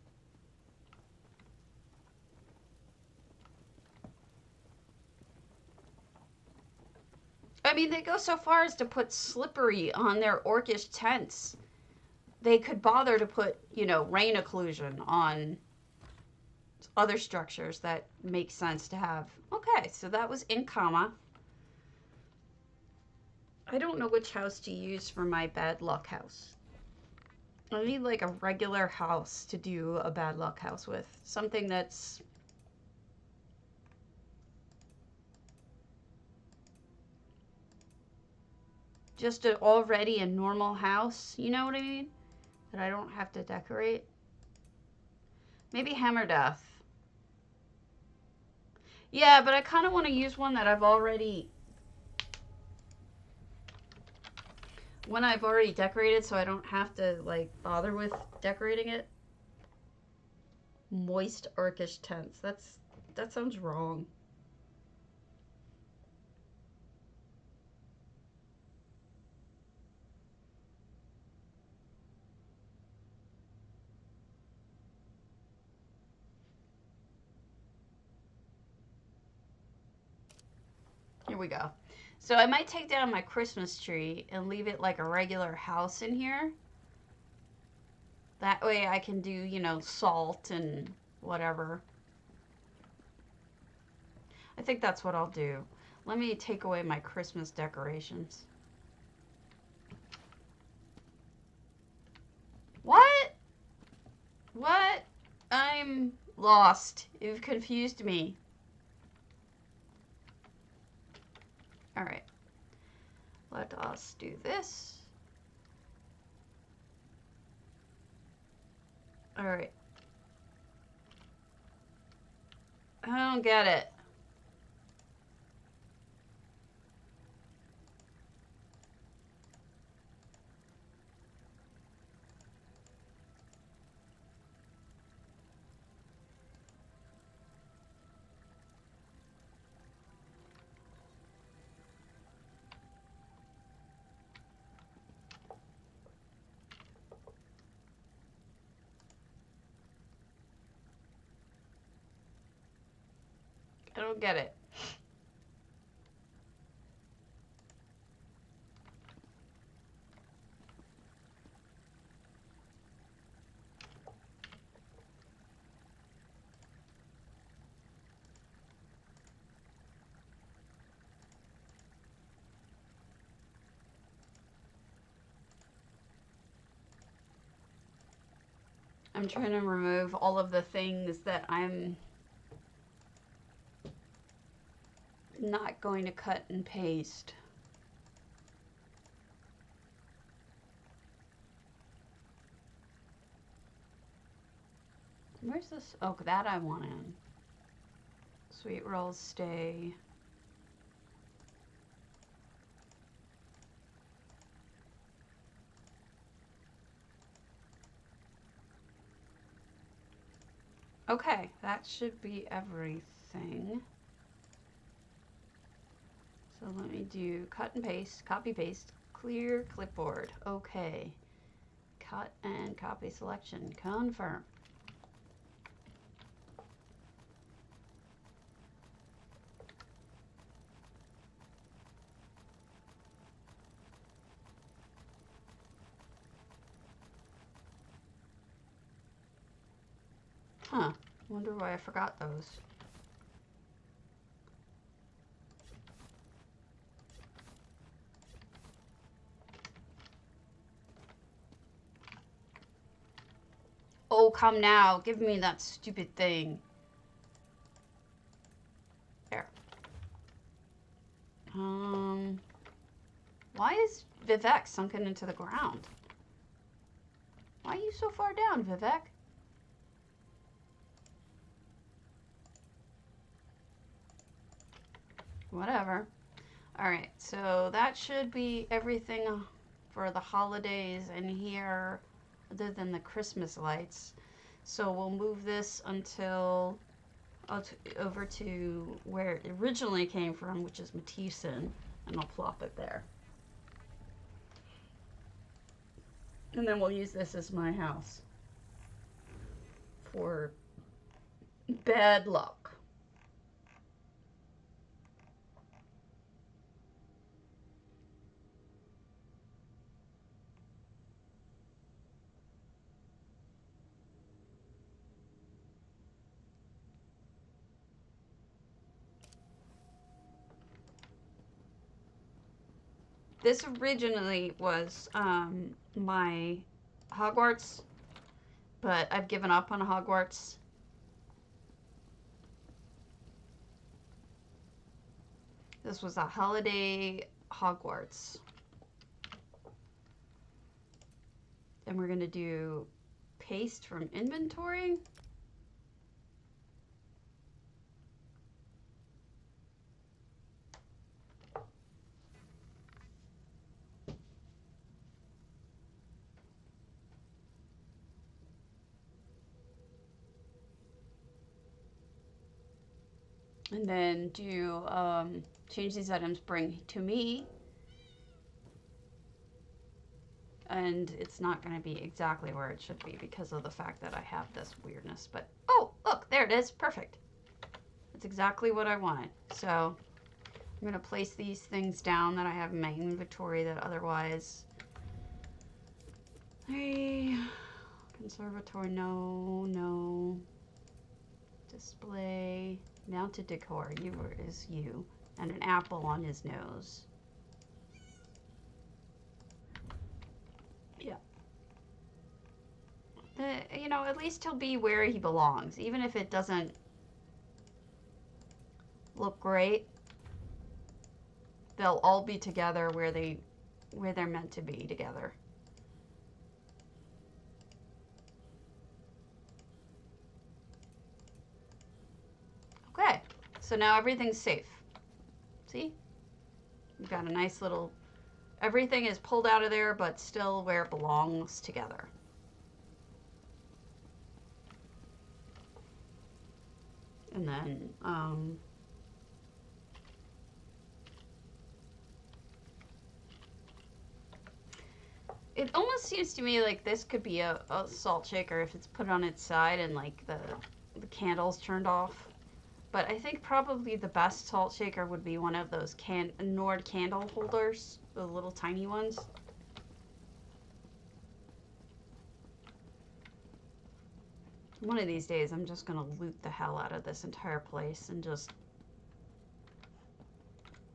[SPEAKER 1] I mean, they go so far as to put slippery on their orcish tents. They could bother to put, you know, rain occlusion on other structures that make sense to have. Okay, so that was in comma. I don't know which house to use for my bad luck house. I need like a regular house to do a bad luck house with. Something that's... just already a normal house, you know what I mean? That I don't have to decorate. Maybe Hammer Death. Yeah, but I kind of want to use one that I've already... one I've already decorated, so I don't have to, like, bother with decorating it. Moist Orcish tents. That sounds wrong. Here we go. So I might take down my Christmas tree and leave it like a regular house in here. That way I can do, you know, salt and whatever. I think that's what I'll do. Let me take away my Christmas decorations. What? What? I'm lost. You've confused me. All right. Let us do this. All right. I don't get it. I don't get it. I'm trying to remove all of the things that I'm not going to cut and paste. Where's this? Oh, that I want in. Sweet rolls stay. Okay, that should be everything. So let me do cut and paste, copy paste, clear clipboard. Okay. Cut and copy selection. Confirm. Huh. Wonder why I forgot those. Oh, come now. Give me that stupid thing. There. Why is Vivek sunken into the ground? Why are you so far down, Vivek? Whatever. Alright, so that should be everything for the holidays in here, other than the Christmas lights. So we'll move this until over to where it originally came from, which is Matheson, and I'll plop it there. And then we'll use this as my house for bad luck. This originally was my Hogwarts, but I've given up on Hogwarts. This was a holiday Hogwarts. And we're going to do paste from inventory. And then do change these items, bring to me. And it's not going to be exactly where it should be because of the fact that I have this weirdness. But, oh, look, there it is. Perfect. That's exactly what I wanted. So I'm going to place these things down that I have in my inventory that otherwise... Hey, conservatory, no. Display, mounted decor, is you. And an apple on his nose. Yeah. You know, at least he'll be where he belongs. Even if it doesn't look great, they'll all be together where they're meant to be together. Okay, so now everything's safe. See? We've got a nice little... Everything is pulled out of there, but still where it belongs together. And then, it almost seems to me like this could be a salt shaker if it's put on its side and like the candles turned off. But I think probably the best salt shaker would be one of those Nord candle holders, the little tiny ones. One of these days, I'm just gonna loot the hell out of this entire place and just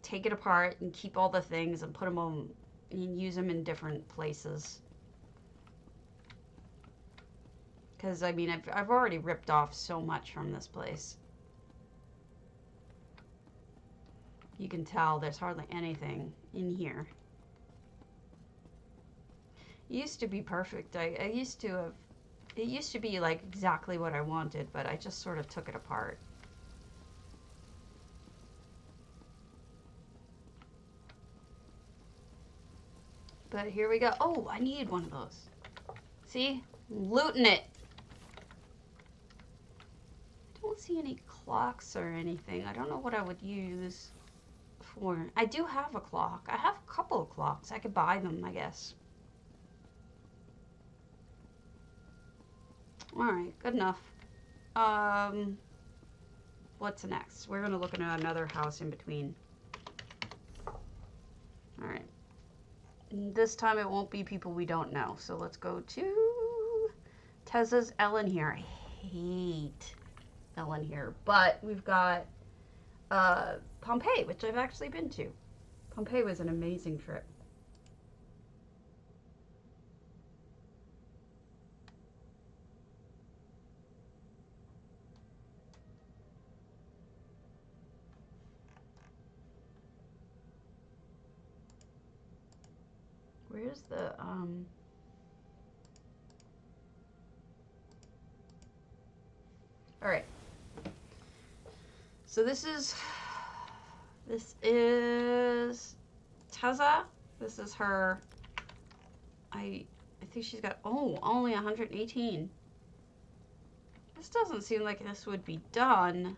[SPEAKER 1] take it apart and keep all the things and put them on and use them in different places. Because, I mean, I've already ripped off so much from this place. You can tell there's hardly anything in here. It used to be perfect. I used to have... It used to be, like, exactly what I wanted, but I just sort of took it apart. But here we go. Oh, I need one of those. See? Looting it. I don't see any clocks or anything. I don't know what I would use for. I do have a clock. I have a couple of clocks. I could buy them, I guess. Alright, good enough. What's next? We're gonna look at another house in between. Alright. This time it won't be people we don't know. So let's go to Tezzaa's Elinhir. I hate Elinhir. But we've got Pompeii, which I've actually been to. Pompeii was an amazing trip. Where's the, Alright. So this is Tezzaa. This is her, I think she's got, oh, only 118. This doesn't seem like this would be done.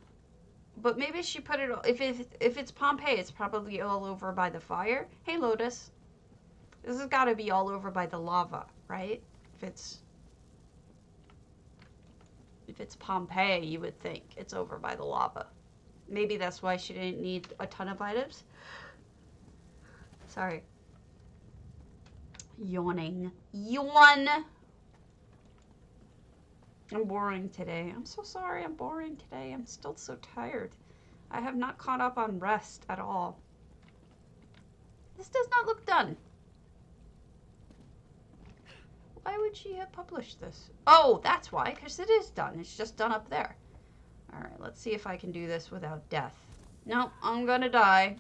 [SPEAKER 1] But maybe she put it, if it's Pompeii, it's probably all over by the fire. Hey, Lotus. This has got to be all over by the lava, right? If it's Pompeii, you would think it's over by the lava. Maybe that's why she didn't need a ton of items. Sorry. Yawning. Yawn! I'm boring today. I'm so sorry I'm boring today. I'm still so tired. I have not caught up on rest at all. This does not look done. Why would she have published this? Oh, that's why, because it is done. It's just done up there. Alright, let's see if I can do this without death. No, I'm gonna die.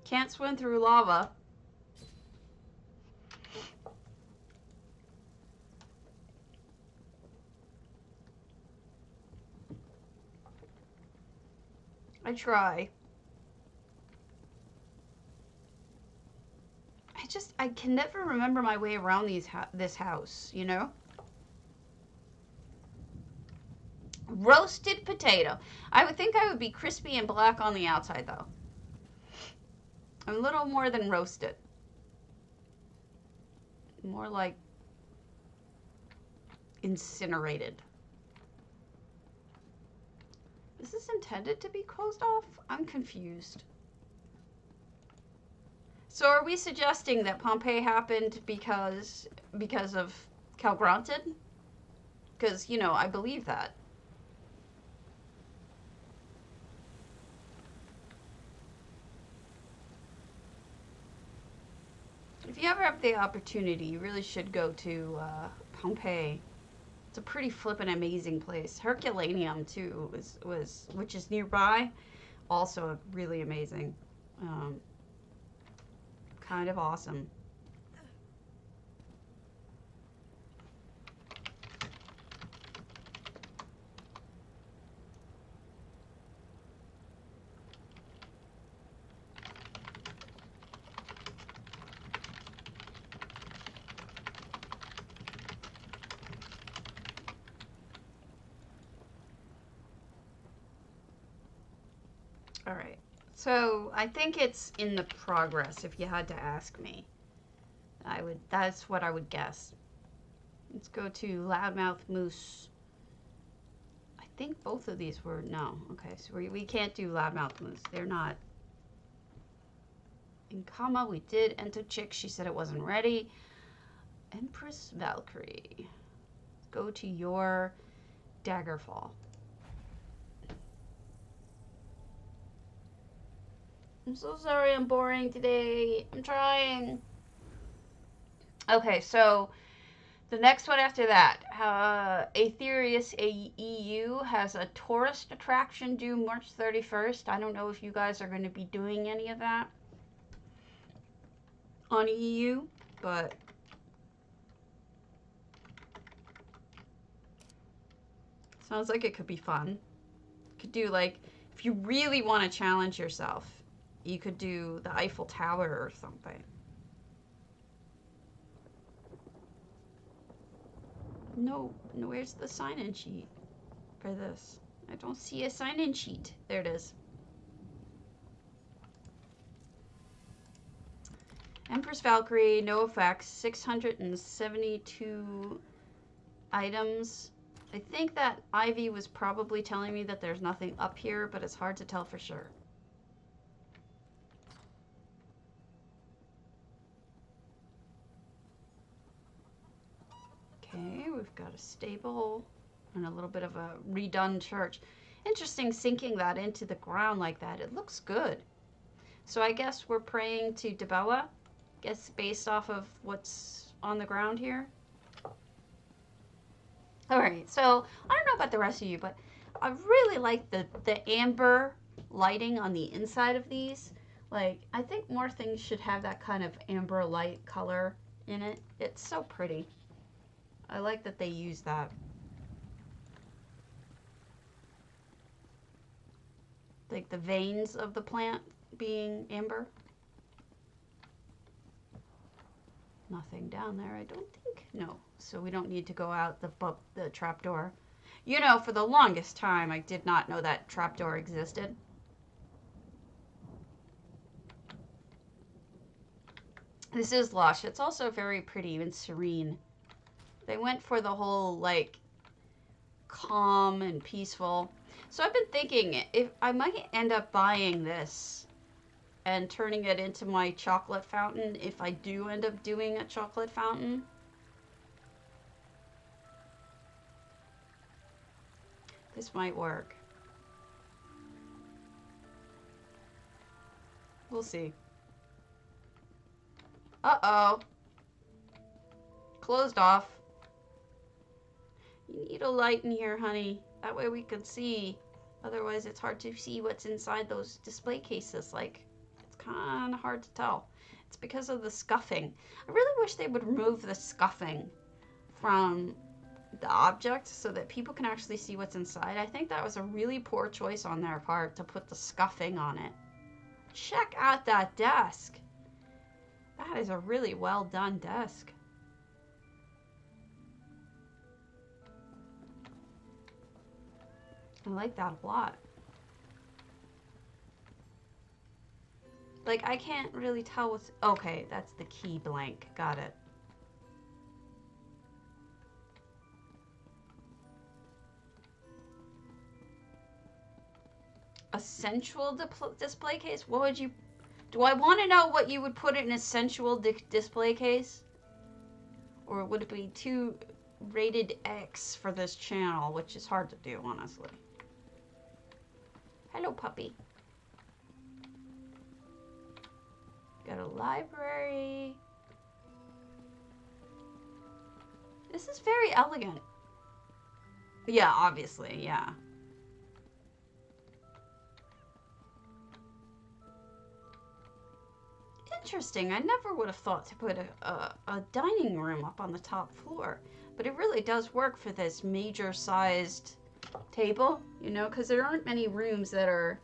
[SPEAKER 1] Can't swim through lava. I try. I can never remember my way around this house, you know? Roasted potato. I would think I would be crispy and black on the outside, though. A little more than roasted. More like incinerated. Is this intended to be closed off? I'm confused. So are we suggesting that Pompeii happened because of Calgranted? Because, you know, I believe that. If you ever have the opportunity, you really should go to Pompeii. It's a pretty flippin' amazing place. Herculaneum, too, which is nearby, also really amazing. Kind of awesome. All right. So I think it's in the progress, if you had to ask me. That's what I would guess. Let's go to Loudmouth Moose. I think both of these were, no. Okay, so we can't do Loudmouth Moose. They're not. In comma, we did enter Chick. She said it wasn't ready. Empressvalkyrie. Go to your daggerfall. I'm so sorry I'm boring today. I'm trying. Okay, so the next one after that, Aetherius EU has a tourist attraction due March 31st. I don't know if you guys are going to be doing any of that on EU, but sounds like it could be fun. You could do, like, if you really want to challenge yourself, you could do the Eiffel Tower or something. No, where's the sign-in sheet for this? I don't see a sign-in sheet. There it is. Empressvalkyrie, no effects, 672 items. I think that Ivy was probably telling me that there's nothing up here, but it's hard to tell for sure. Okay, we've got a stable and a little bit of a redone church. Interesting sinking that into the ground like that. It looks good. So I guess we're praying to Debella, guess based off of what's on the ground here. Alright, so I don't know about the rest of you, but I really like the amber lighting on the inside of these. Like, I think more things should have that kind of amber light color in it. It's so pretty. I like that they use that. Like the veins of the plant being amber. Nothing down there, I don't think. No, so we don't need to go out the trapdoor. You know, for the longest time, I did not know that trapdoor existed. This is lush. It's also very pretty and serene. They went for the whole, like, calm and peaceful. So I've been thinking if I might end up buying this and turning it into my chocolate fountain if I do end up doing a chocolate fountain. This might work. We'll see. Uh-oh. Closed off. You need a light in here, honey. That way we can see. Otherwise, it's hard to see what's inside those display cases. Like, it's kind of hard to tell. It's because of the scuffing. I really wish they would remove the scuffing from the object so that people can actually see what's inside. I think that was a really poor choice on their part to put the scuffing on it. Check out that desk. That is a really well done desk. I like that a lot. Like, I can't really tell what's... Okay, that's the key blank. Got it. A sensual display case? What would you... Do I want to know what you would put in a sensual display case? Or would it be too rated X for this channel, which is hard to do, honestly. Hello, puppy. Got a library. This is very elegant. Yeah, obviously, yeah. Interesting. I never would have thought to put a dining room up on the top floor. But it really does work for this major-sized table, you know, because there aren't many rooms that are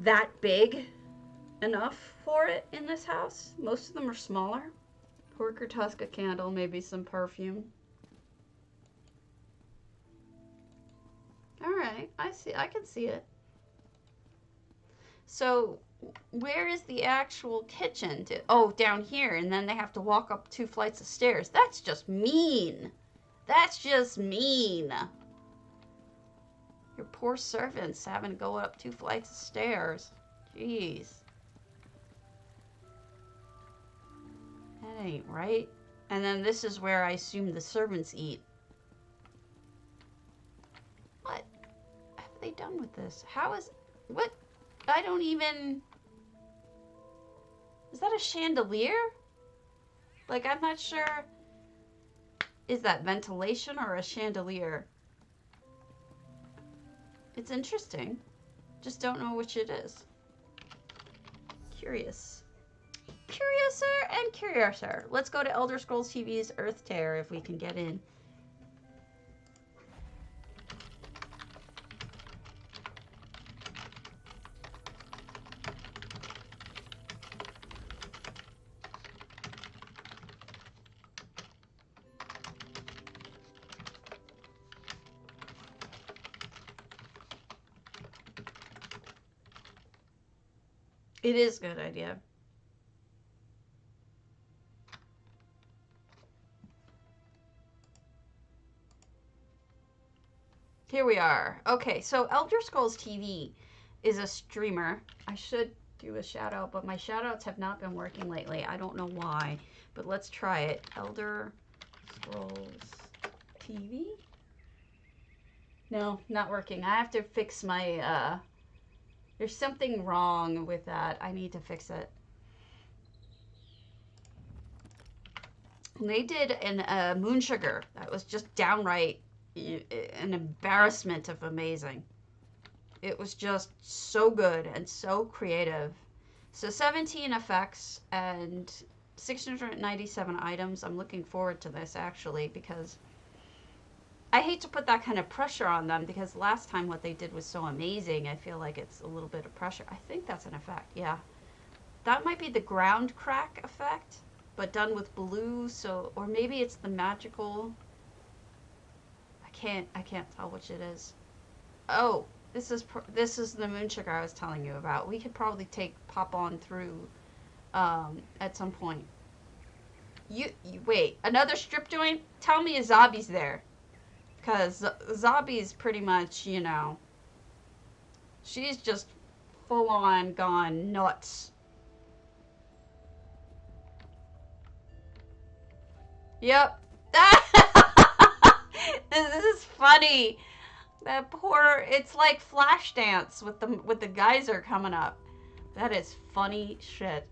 [SPEAKER 1] that big enough for it in this house. Most of them are smaller. Porker Tusca candle, maybe some perfume. Alright, I see. I can see it. So, where is the actual kitchen? Oh, down here, and then they have to walk up 2 flights of stairs. That's just mean. That's just mean. Your poor servants having to go up 2 flights of stairs. Jeez. That ain't right. And then this is where I assume the servants eat. What have they done with this? How is... What? I don't even... Is that a chandelier? Like, I'm not sure. Is that ventilation or a chandelier? It's interesting. Just don't know which it is. Curious. Curiouser and curiouser. Let's go to Elder Scrolls TV's earthtear if we can get in. It is a good idea. Here we are. Okay, so Elder Scrolls TV is a streamer. I should do a shout out, but my shout outs have not been working lately. I don't know why, but let's try it. Elder Scrolls TV? No, not working. I have to fix my, there's something wrong with that. I need to fix it. They did an moon sugar that was just downright an embarrassment of amazing. It was just so good and so creative. So 17 effects and 697 items. I'm looking forward to this actually because I hate to put that kind of pressure on them because last time what they did was so amazing. I feel like it's a little bit of pressure. I think that's an effect. Yeah. That might be the ground crack effect, but done with blue. So, or maybe it's the magical. I can't tell which it is. Oh, this is the moon sugar I was telling you about. We could probably pop on through at some point. You wait, another strip joint? Tell me a zombie's there. Cause Zombie's pretty much, you know, she's just full on gone nuts. Yep. This is funny. That poor, it's like Flashdance with the geyser coming up. That is funny shit.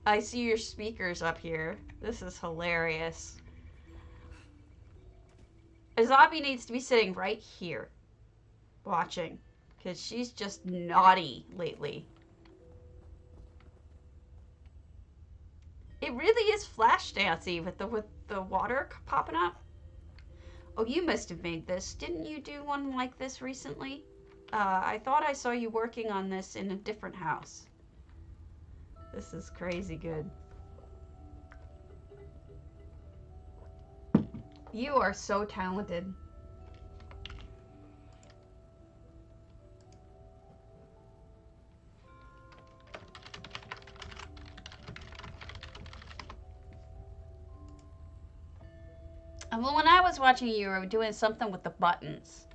[SPEAKER 1] I see your speakers up here. This is hilarious. A zombie needs to be sitting right here watching because she's just naughty lately. It really is Flashdance-y with the water popping up. Oh, you must have made this. Didn't you do one like this recently? I thought I saw you working on this in a different house. This is crazy good. You are so talented. Well, when I was watching you were doing something with the buttons.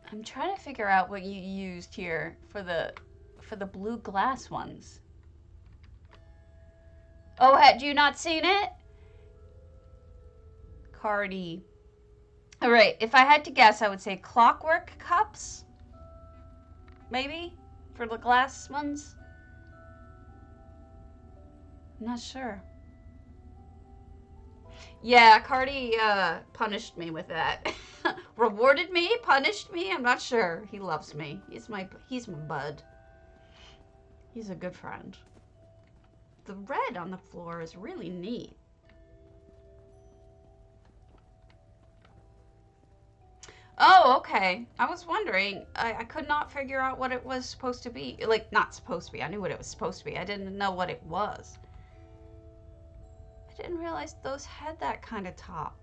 [SPEAKER 1] I'm trying to figure out what you used here for the blue glass ones. Oh, had you not seen it? Cardi. All right, if I had to guess, I would say clockwork cups. Maybe for the glass ones. I'm not sure. Yeah, Cardi punished me with that. Rewarded me, punished me. I'm not sure. He loves me. He's my bud. He's a good friend. The red on the floor is really neat. Oh, okay. I was wondering. I could not figure out what it was supposed to be. Like, not supposed to be. I knew what it was supposed to be. I didn't know what it was. I didn't realize those had that kind of top.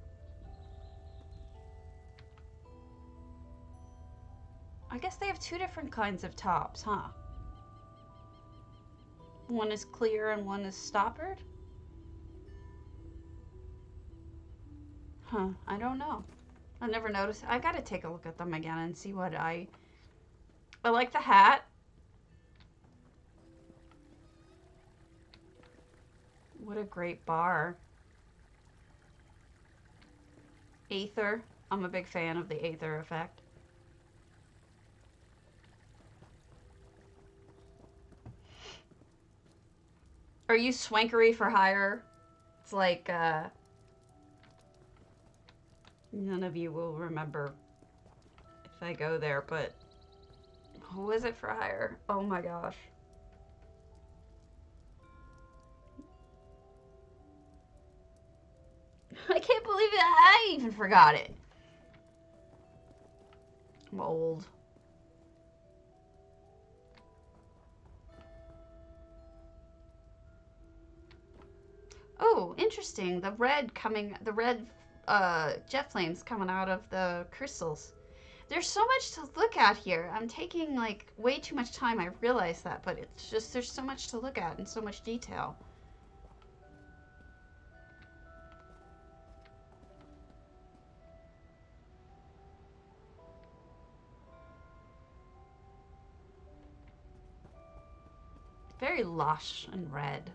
[SPEAKER 1] I guess they have two different kinds of tops, huh? One is clear and one is stoppered? Huh, I don't know. I never noticed. I gotta take a look at them again and see what I like the hat. What a great bar. Aether. I'm a big fan of the Aether effect. Are you swankery for hire? It's like, none of you will remember if I go there, but who is it for hire? Oh my gosh. I can't believe it. I even forgot it. I'm old. Oh, interesting. The red jet flames coming out of the crystals. There's so much to look at here. I'm taking like way too much time. I realize that, but it's just there's so much to look at and so much detail. Very lush and red.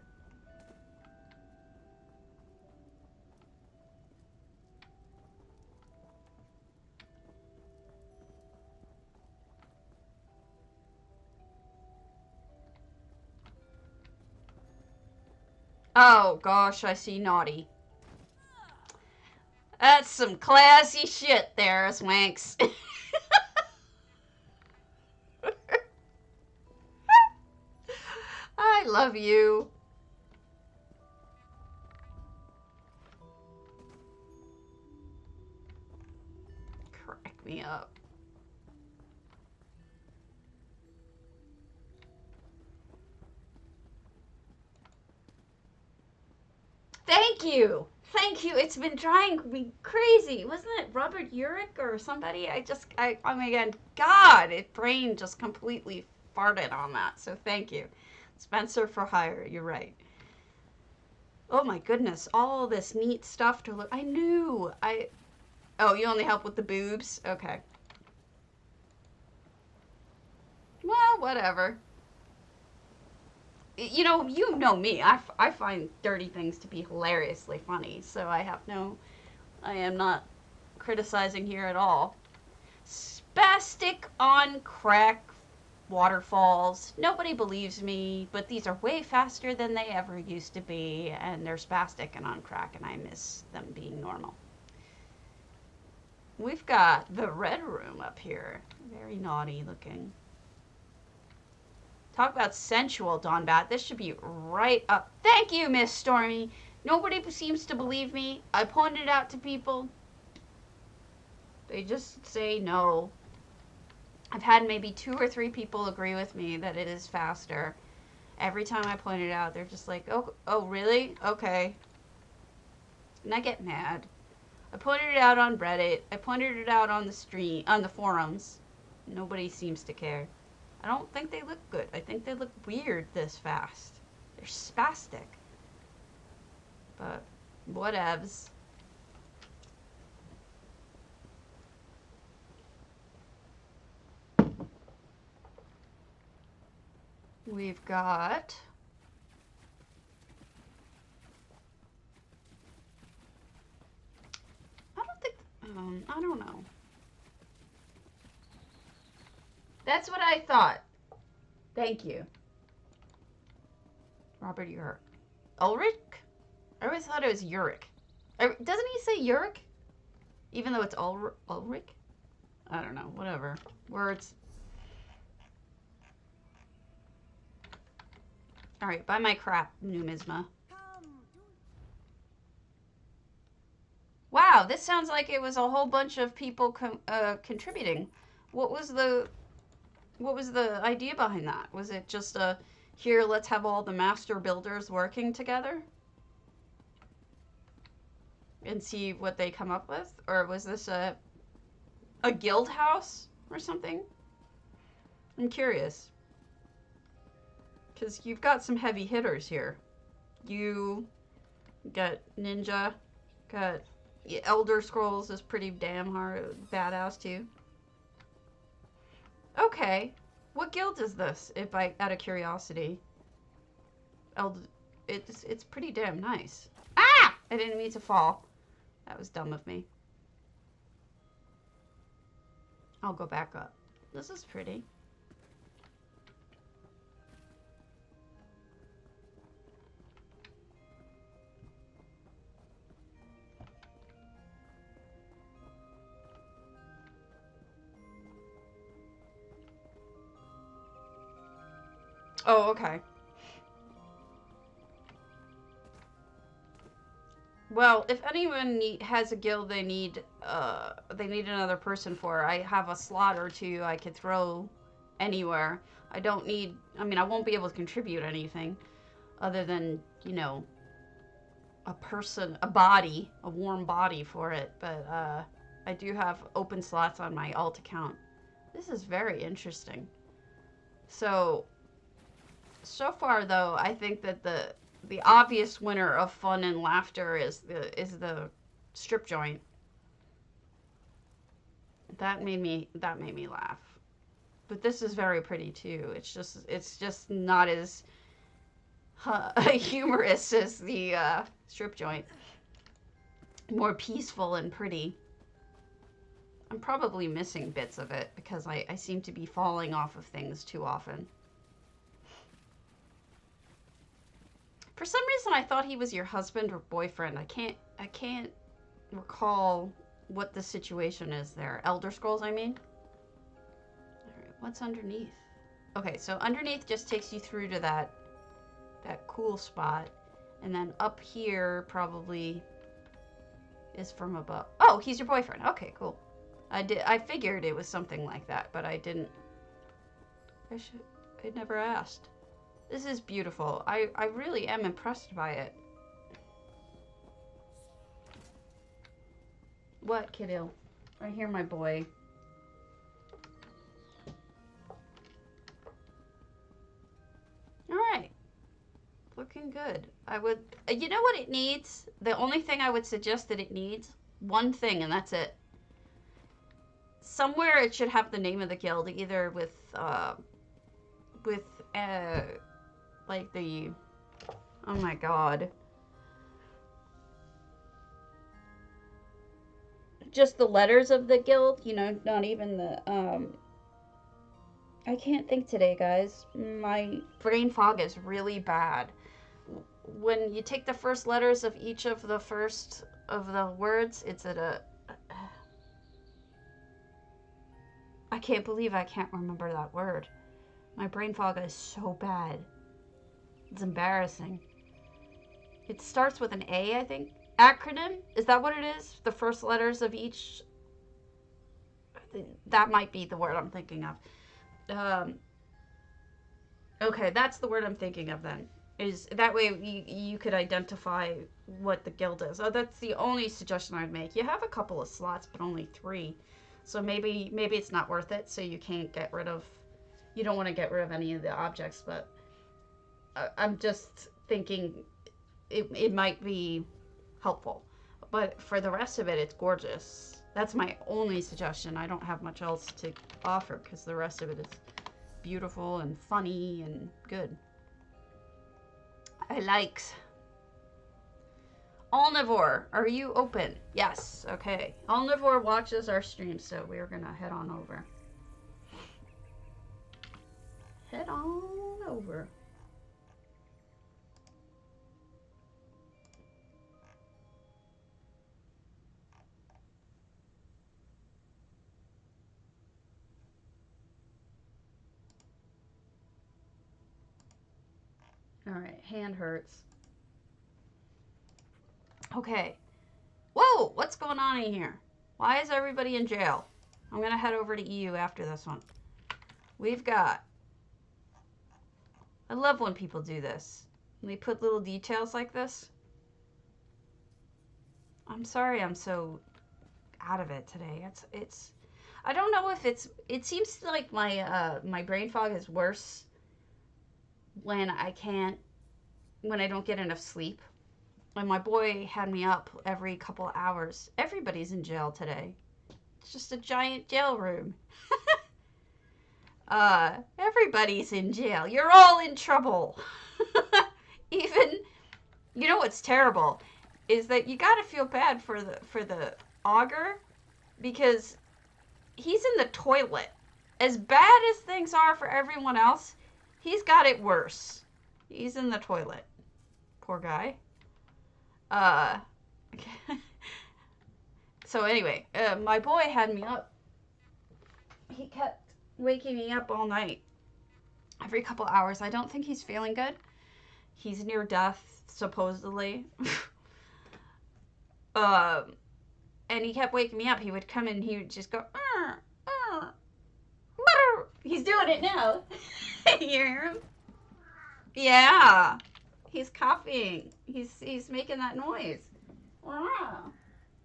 [SPEAKER 1] Oh gosh, I see naughty. That's some classy shit there, Swanks. I love you. Crack me up. Thank you. Thank you. It's been driving me crazy. Wasn't it Robert Urich or somebody? Oh my God, it brain just completely farted on that. So thank you. Spencer for hire. You're right. Oh my goodness. All this neat stuff to look. I knew. Oh, you only help with the boobs? Okay. Well, whatever. You know me. I find dirty things to be hilariously funny, so I am not criticizing here at all. Spastic on crack waterfalls. Nobody believes me, but these are way faster than they ever used to be, and they're spastic and on crack, and I miss them being normal. We've got the red room up here. Very naughty looking. Talk about sensual, Dawnbat. This should be right up. Thank you, Miss Stormy. Nobody seems to believe me. I pointed it out to people. They just say no. I've had maybe 2 or 3 people agree with me that it is faster. Every time I point it out, they're just like, oh, really? Okay. And I get mad. I pointed it out on Reddit. I pointed it out on the stream, on the forums. Nobody seems to care. I don't think they look good. I think they look weird this fast. They're spastic. But whatevs. We've got I don't know. That's what I thought. Thank you. Robert Urich. Ulrich? I always thought it was Urich. Doesn't he say Urich? Even though it's Ulrich? I don't know. Whatever. Words. Alright, buy my crap, numisma. Wow, this sounds like it was a whole bunch of people contributing. What was the idea behind that? Was it just here, let's have all the master builders working together and see what they come up with? Or was this a guild house or something? I'm curious. Because you've got some heavy hitters here. You got Ninja, got Elder Scrolls is pretty damn hard, badass too. Okay, what guild is this? If I, out of curiosity, it's pretty damn nice. Ah! I didn't mean to fall. That was dumb of me. I'll go back up. This is pretty. Oh, okay. Well, if anyone has a guild they need another person for, I have a slot or two I could throw anywhere. I don't need, I mean, I won't be able to contribute anything other than, you know, a person, a body, a warm body for it. But I do have open slots on my alt account. This is very interesting. So far though, I think that the obvious winner of fun and laughter is the strip joint. That made me laugh. But this is very pretty too. It's just not as humorous as the strip joint. More peaceful and pretty. I'm probably missing bits of it because I seem to be falling off of things too often. For some reason, I thought he was your husband or boyfriend. I can't recall what the situation is there. Elder Scrolls, I mean. All right, what's underneath? Okay, so underneath just takes you through to that cool spot, and then up here probably is from above. Oh, he's your boyfriend. Okay, cool. I figured it was something like that, but I didn't. I'd never asked. This is beautiful. I really am impressed by it. What, kiddo? I hear my boy. Alright. Looking good. I would... You know what it needs? The only thing I would suggest that it needs? One thing, and that's it. Somewhere it should have the name of the guild, either with like the, oh my god, just the letters of the guild, you know, not even the, I can't think today, guys. My brain fog is really bad. When you take the first letters of each of the first of the words, it's at a, I can't believe I can't remember that word. My brain fog is so bad. It's embarrassing. It starts with an A, I think. Acronym? Is that what it is? The first letters of each? That might be the word I'm thinking of. Okay, that's the word I'm thinking of then. Is that way you could identify what the guild is. Oh, that's the only suggestion I'd make. You have a couple of slots, but only 3. So maybe it's not worth it, so you can't get rid of... You don't want to get rid of any of the objects, but... I'm just thinking it might be helpful. But for the rest of it, it's gorgeous. That's my only suggestion. I don't have much else to offer because the rest of it is beautiful and funny and good. I likes. Omnivore, are you open? Yes, okay. Omnivore watches our stream, so we're gonna head on over. Head on over. Alright, hand hurts. Okay. Whoa! What's going on in here? Why is everybody in jail? I'm going to head over to EU after this one. We've got... I love when people do this. When they put little details like this. I'm sorry I'm so out of it today. It's... I don't know if it's... It seems like my brain fog is worse when I don't get enough sleep. And my boy had me up every couple of hours. Everybody's in jail today. It's just a giant jail room. Everybody's in jail. You're all in trouble. Even, you know what's terrible is that you gotta feel bad for the augur because he's in the toilet. As bad as things are for everyone else, he's got it worse. He's in the toilet. Poor guy. So anyway, my boy had me up. He kept waking me up all night. every couple hours. I don't think he's feeling good. He's near death, supposedly. And he kept waking me up. He would come in and he would just go, he's doing it now. You hear him? Yeah. He's coughing. He's making that noise. Wow.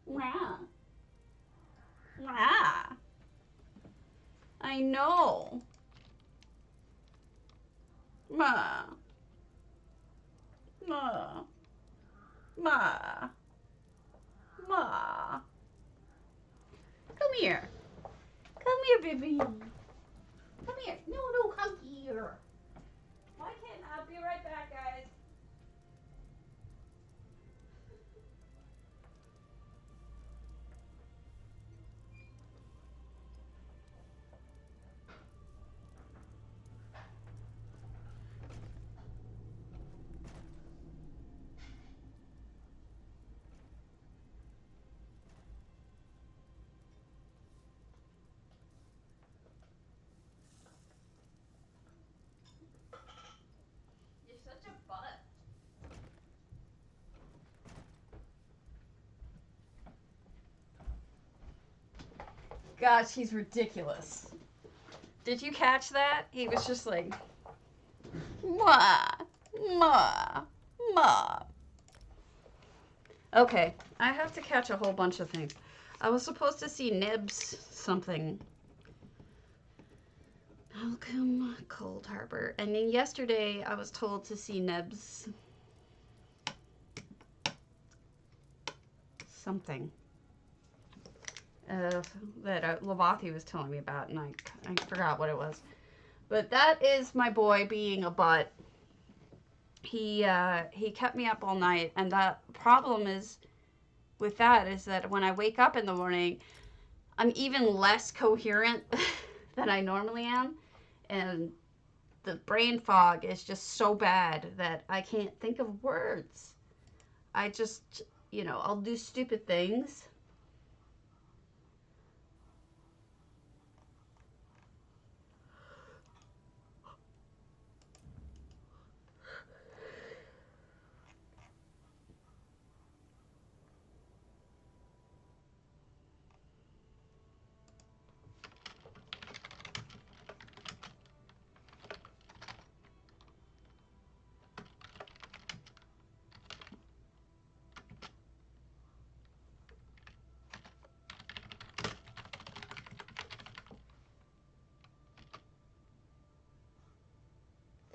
[SPEAKER 1] Wow. Wow. I know. Ma. Ma. Ma. Ma. Come here. Come here, baby. Come here. No, come here. Why can't I be right back, guys? You're such a butt. Gosh, he's ridiculous. Did you catch that? He was just like, ma, ma, ma. Okay, I have to catch a whole bunch of things. I was supposed to see Nibs something. Welcome, Coldharbour. And then yesterday I was told to see Nibs something. That Lavathi was telling me about, and I forgot what it was. But that is my boy being a butt. He kept me up all night, and the problem is with that is that when I wake up in the morning, I'm even less coherent than I normally am, and the brain fog is just so bad that I can't think of words. I just, I'll do stupid things.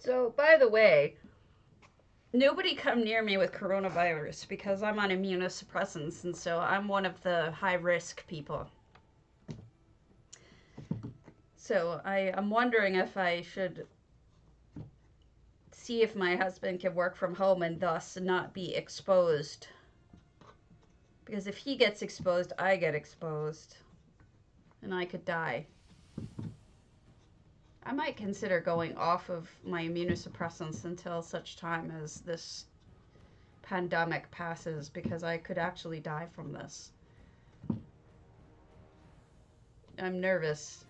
[SPEAKER 1] So, by the way, nobody come near me with coronavirus because I'm on immunosuppressants, and so I'm one of the high-risk people. So I'm wondering if I should see if my husband can work from home and thus not be exposed. Because if he gets exposed, I get exposed. And I could die. I might consider going off of my immunosuppressants until such time as this pandemic passes, because I could actually die from this. I'm nervous.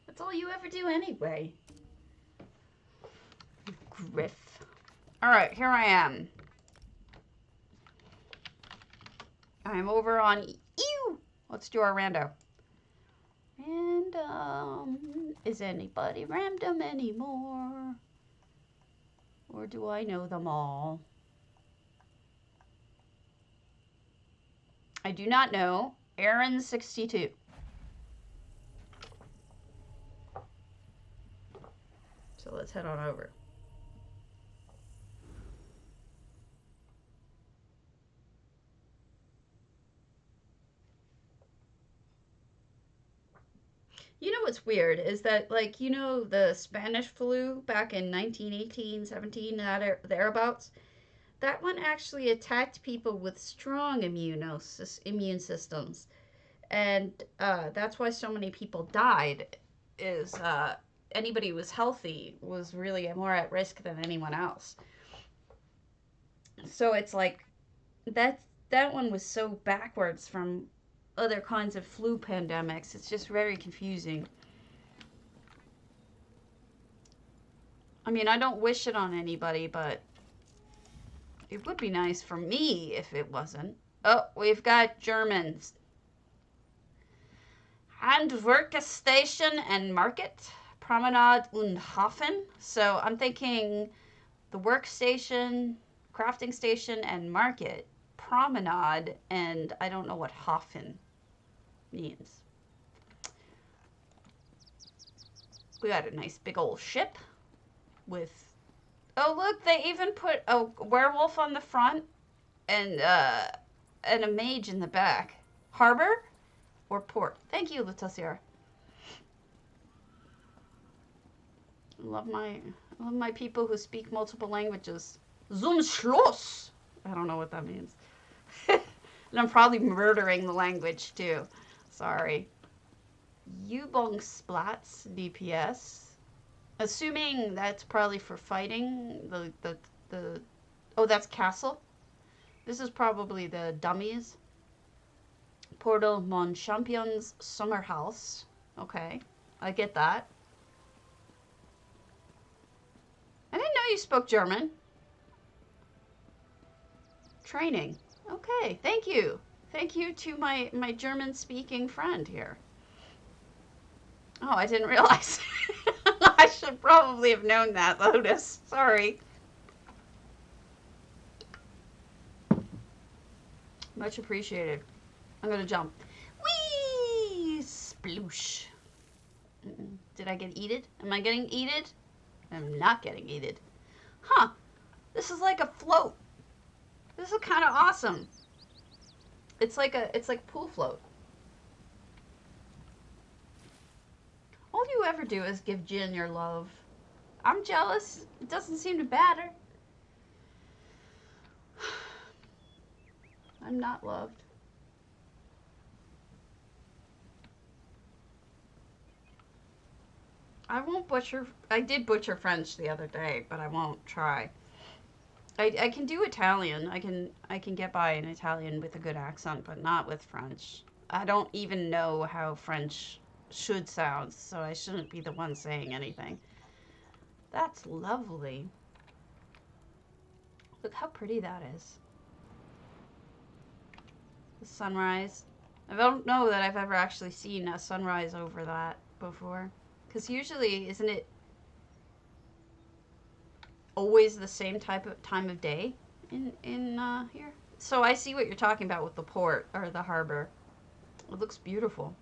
[SPEAKER 1] That's all you ever do anyway. Griff. Alright, here I am. I'm over on... Ew! Let's do our rando. Random. Is anybody random anymore? Or do I know them all? I do not know. Aaron 62. So let's head on over. You know what's weird is that, like, the Spanish flu back in 1918, 17, thereabouts, that one actually attacked people with strong immune systems. And that's why so many people died, is anybody who was healthy was really more at risk than anyone else. So it's like that one was so backwards from other kinds of flu pandemics. It's just very confusing. I mean, I don't wish it on anybody, but it would be nice for me if it wasn't. Oh, we've got Germans. Handwerkerstation and Market, Promenade und Hafen. So I'm thinking the workstation, crafting station, and market. Promenade, and I don't know what Hafen means. We got a nice big old ship with... Oh, look, they even put a werewolf on the front and a mage in the back. Harbor or port? Thank you, Letassier. I love my people who speak multiple languages. Zum Schloss. I don't know what that means. And I'm probably murdering the language too. Sorry. Übungsplats DPS. Assuming that's probably for fighting. Oh, that's castle. This is probably the dummies. Portal Mon Champions Summer House. Okay, I get that. I didn't know you spoke German. Training. Okay, thank you. Thank you to my German-speaking friend here. Oh, I didn't realize. I should probably have known that, Lotus. Sorry. Much appreciated. I'm gonna jump. Whee! Sploosh. Did I get eated? Am I getting eated? I'm not getting eated. Huh. This is like a float. This is kind of awesome. It's like pool float. All you ever do is give Jin your love. I'm jealous. It doesn't seem to matter. I'm not loved. I won't butcher. I did butcher French the other day, but I won't try. I can do Italian. I can get by in Italian with a good accent, but not with French. I don't even know how French should sound, so I shouldn't be the one saying anything. That's lovely. Look how pretty that is. The sunrise. I don't know that I've ever actually seen a sunrise over that before. Because usually, isn't it always the same time of day in here? So I see what you're talking about with the port or the harbor. It looks beautiful.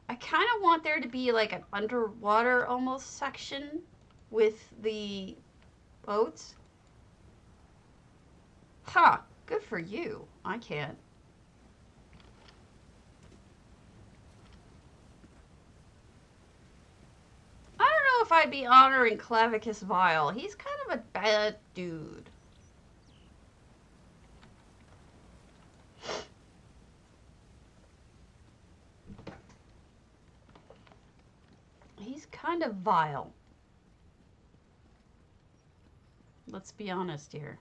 [SPEAKER 1] I kind of want there to be like an underwater almost section with the boats. Huh. Good for you. I can't. I don't know if I'd be honoring Clavicus Vile. He's kind of a bad dude. He's kind of vile. Let's be honest here.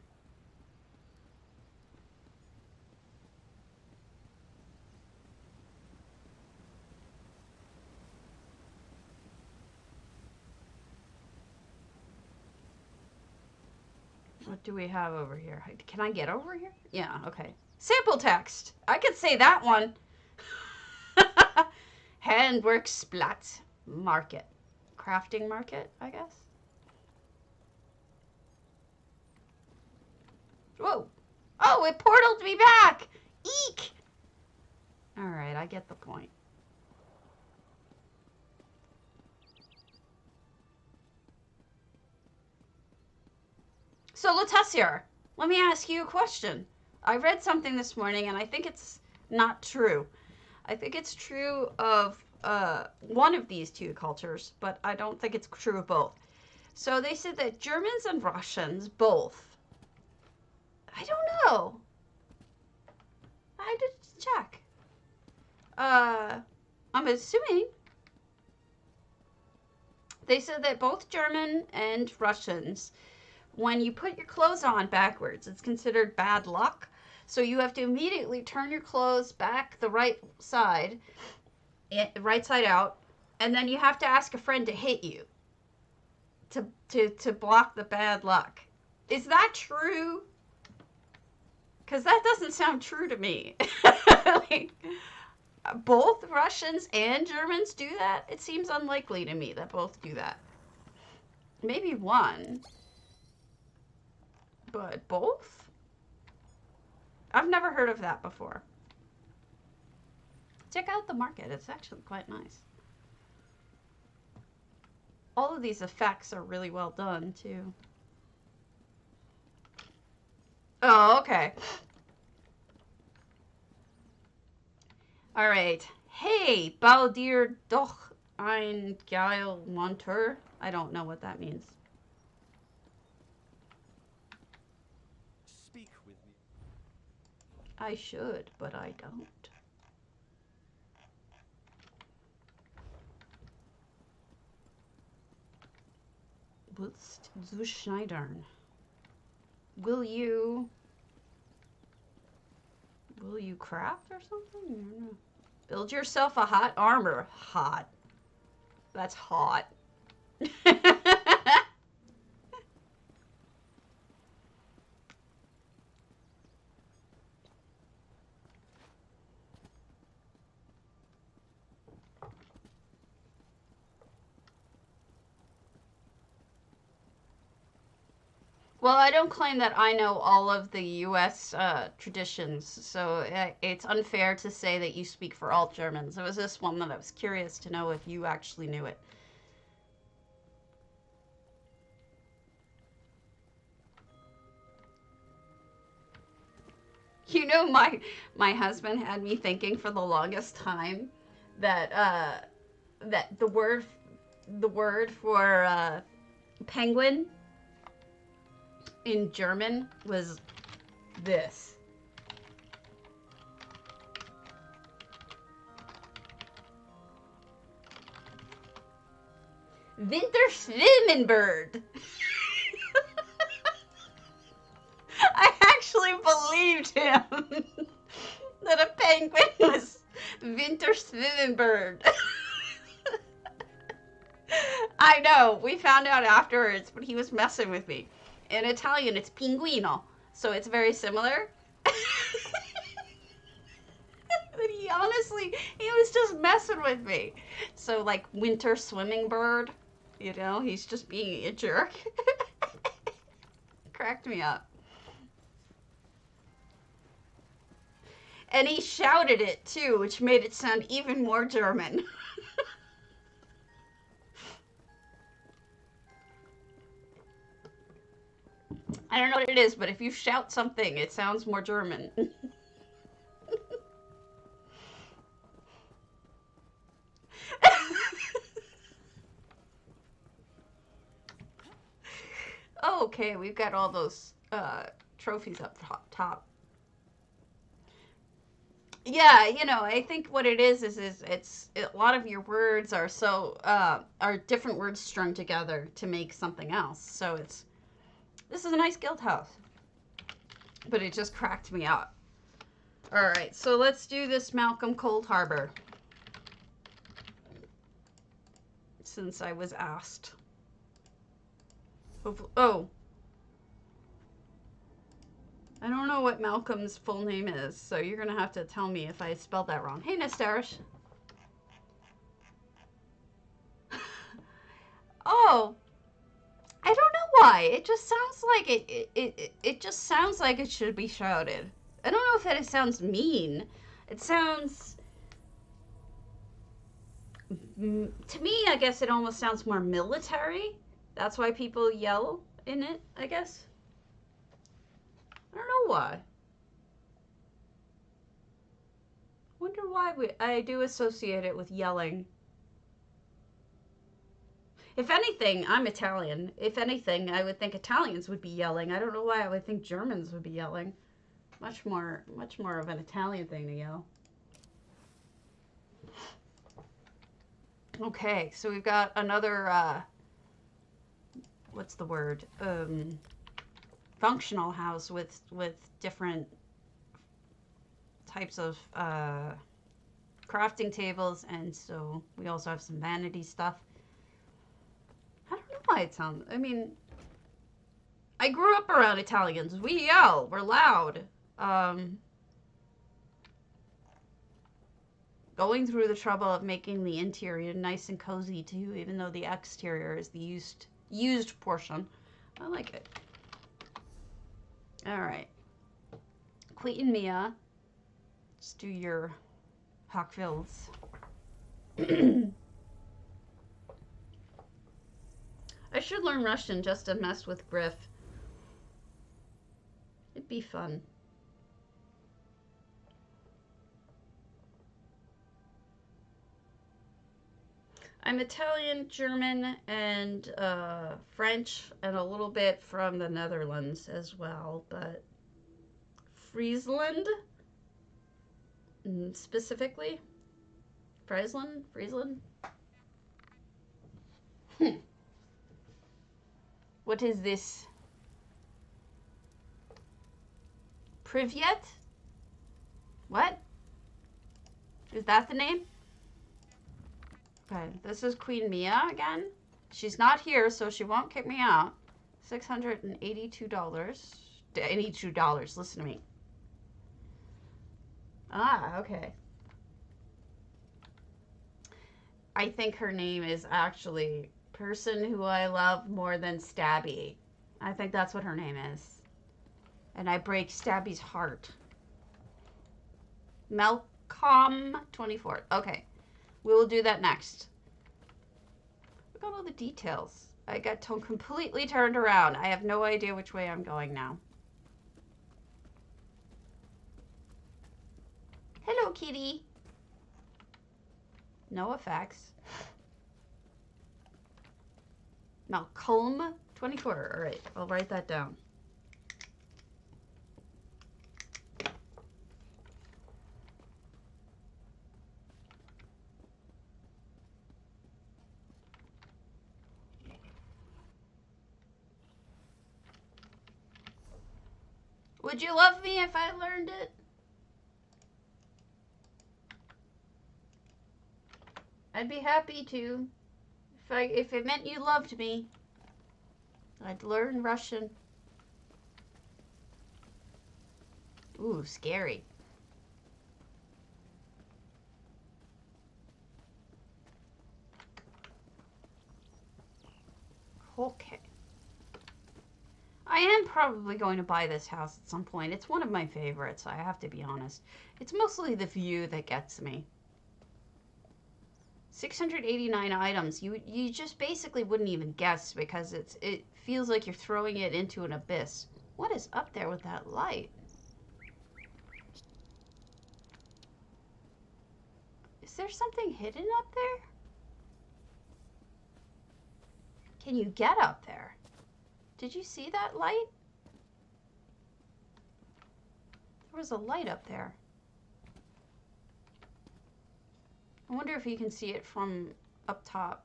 [SPEAKER 1] What do we have over here? Can I get over here? Yeah, okay. Sample text. I could say that one. Handwork splat. Market. Crafting market, I guess. Whoa. Oh, it portaled me back. Eek. All right, I get the point. So, Letassier, let me ask you a question. I read something this morning, and I think it's not true. I think it's true of one of these two cultures, but I don't think it's true of both. So they said that Germans and Russians both. I don't know. assuming. They said that both German and Russians, when you put your clothes on backwards, it's considered bad luck. So you have to immediately turn your clothes back the right side out, and then you have to ask a friend to hit you to block the bad luck. Is that true? Because that doesn't sound true to me. Like, both Russians and Germans do that? It seems unlikely to me that both do that. Maybe one. But both? I've never heard of that before. Check out the market. It's actually quite nice. All of these effects are really well done, too. Oh, okay. All right. Hey, bau dir doch ein geil Monteur. I don't know what that means.
[SPEAKER 4] Speak with me.
[SPEAKER 1] I should, but I don't. Willst du schneidern? Will you craft or something? I don't know. Build yourself a hot armor. Hot. That's hot. Well, I don't claim that I know all of the U.S. Traditions, so it's unfair to say that you speak for all Germans. It was this one that I was curious to know if you actually knew it. You know, my husband had me thinking for the longest time that that the word for penguin in German was this. Winterschwimmenbird. I actually believed him that a penguin was Winterschwimmenbird. I know, we found out afterwards, but he was messing with me. In Italian, it's pinguino, so it's very similar. But he was just messing with me. So, like, winter swimming bird, you know, he's just being a jerk. Cracked me up. And he shouted it, too, which made it sound even more German. I don't know what it is, but if you shout something, it sounds more German. Oh, okay, we've got all those trophies up top. Yeah, you know, I think what it is it's a lot of your words are so are different words strung together to make something else. So this is a nice guild house, but it just cracked me up. All right, so let's do this Malcolm Coldharbour, since I was asked. Oh, I don't know what Malcolm's full name is, so you're gonna have to tell me if I spelled that wrong. Hey, Nestarish. Oh, I don't know why. It just sounds like it just sounds like it should be shouted. I don't know if it sounds mean. It sounds, to me, I guess it almost sounds more military. That's why people yell in it, I guess. I don't know why. Wonder why I do associate it with yelling. If anything, I'm Italian. If anything, I would think Italians would be yelling. I don't know why I would think Germans would be yelling. Much more of an Italian thing to yell. Okay, so we've got another, what's the word? Functional house with different types of crafting tables, and so we also have some vanity stuff. I don't know why it sounds. I mean, I grew up around Italians. We yell. We're loud. Going through the trouble of making the interior nice and cozy too, even though the exterior is the used portion. I like it. All right, Queen Mia, let's do your hakkvilds. I should learn Russian just to mess with Griff. It'd be fun. I'm Italian, German, and French, and a little bit from the Netherlands as well, but Friesland, specifically. Friesland? What is this? Privyet? What? Is that the name? Okay, this is Queen Mia again. She's not here, so she won't kick me out. $682. $82, listen to me. Ah, okay. I think her name is actually Person Who I Love More Than Stabby. I think that's what her name is. And I break Stabby's heart. Malcolm 24. Okay. We will do that next. Look at all the details. I got completely turned around. I have no idea which way I'm going now. Hello, kitty. No effects. Malcolm 24. All right, I'll write that down. Would you love me if I learned it? I'd be happy to. If it meant you loved me, I'd learn Russian. Ooh, scary. Okay. I am probably going to buy this house at some point. It's one of my favorites, I have to be honest. It's mostly the view that gets me. 689 items. You just basically wouldn't even guess because it feels like you're throwing it into an abyss. What is up there with that light? Is there something hidden up there? Can you get up there? Did you see that light? There was a light up there. I wonder if you can see it from up top.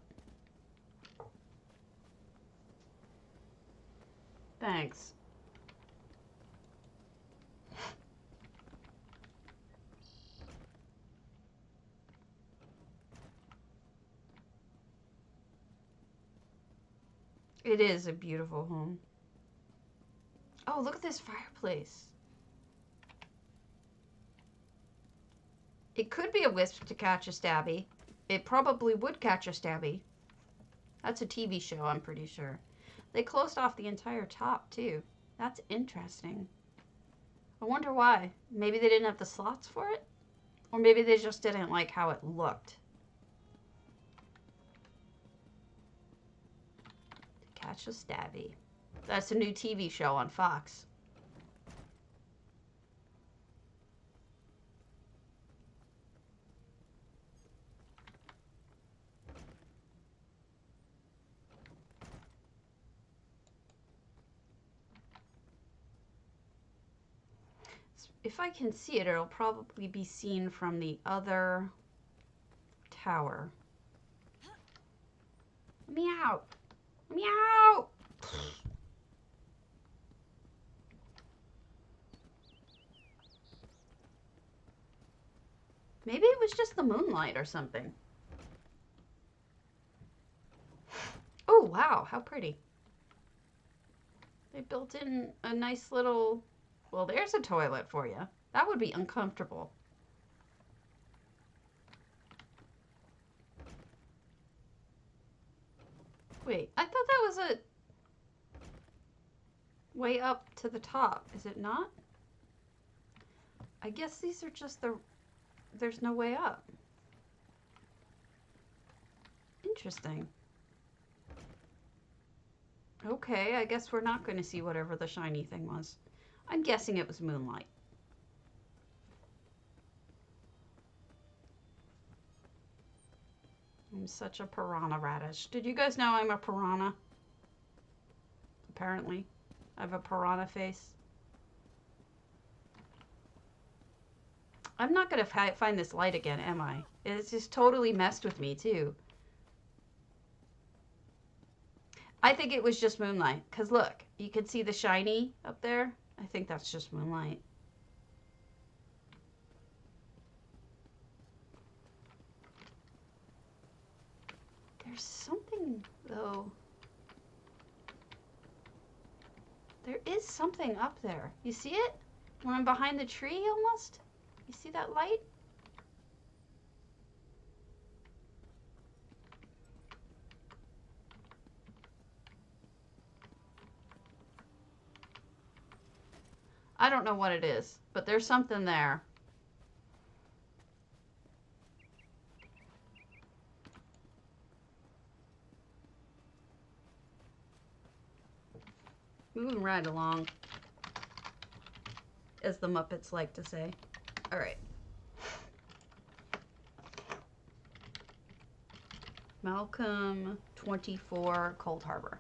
[SPEAKER 1] Thanks. It is a beautiful home. Oh, look at this fireplace. It could be a wisp to catch a stabby. It probably would catch a stabby. That's a TV show, I'm pretty sure. They closed off the entire top, too. That's interesting. I wonder why. Maybe they didn't have the slots for it? Or maybe they just didn't like how it looked. To catch a stabby. That's a new TV show on Fox. If I can see it, it'll probably be seen from the other tower. me out. Let me out. Maybe it was just the moonlight or something. Oh, wow, how pretty. They built in a nice little, well, there's a toilet for you. That would be uncomfortable. Wait, I thought that was a way up to the top. Is it not? I guess these are just there's no way up. Interesting. Okay, I guess we're not going to see whatever the shiny thing was. I'm guessing it was moonlight. I'm such a piranha radish. Did you guys know I'm a piranha? Apparently. I have a piranha face. I'm not going to find this light again, am I? It's just totally messed with me, too. I think it was just moonlight. Because look, you can see the shiny up there. I think that's just moonlight. There's something, though. There is something up there. You see it? When I'm behind the tree, almost? You see that light? I don't know what it is, but there's something there. Moving right along, as the Muppets like to say. All right. Malcolm 24, Coldharbour.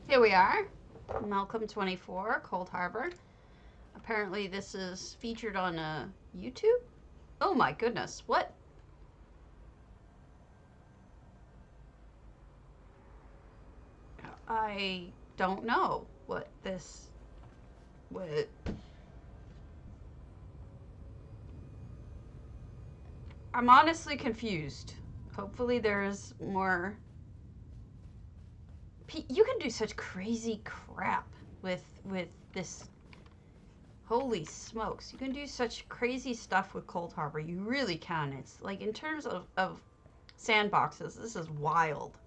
[SPEAKER 1] Here we are, Malcolm 24, Coldharbour. Apparently this is featured on YouTube. Oh my goodness, what? I don't know what this, what? I'm honestly confused. Hopefully there's more. You can do such crazy crap with this. Holy smokes. You can do such crazy stuff with Coldharbour. You really can. It's like, in terms of sandboxes, this is wild.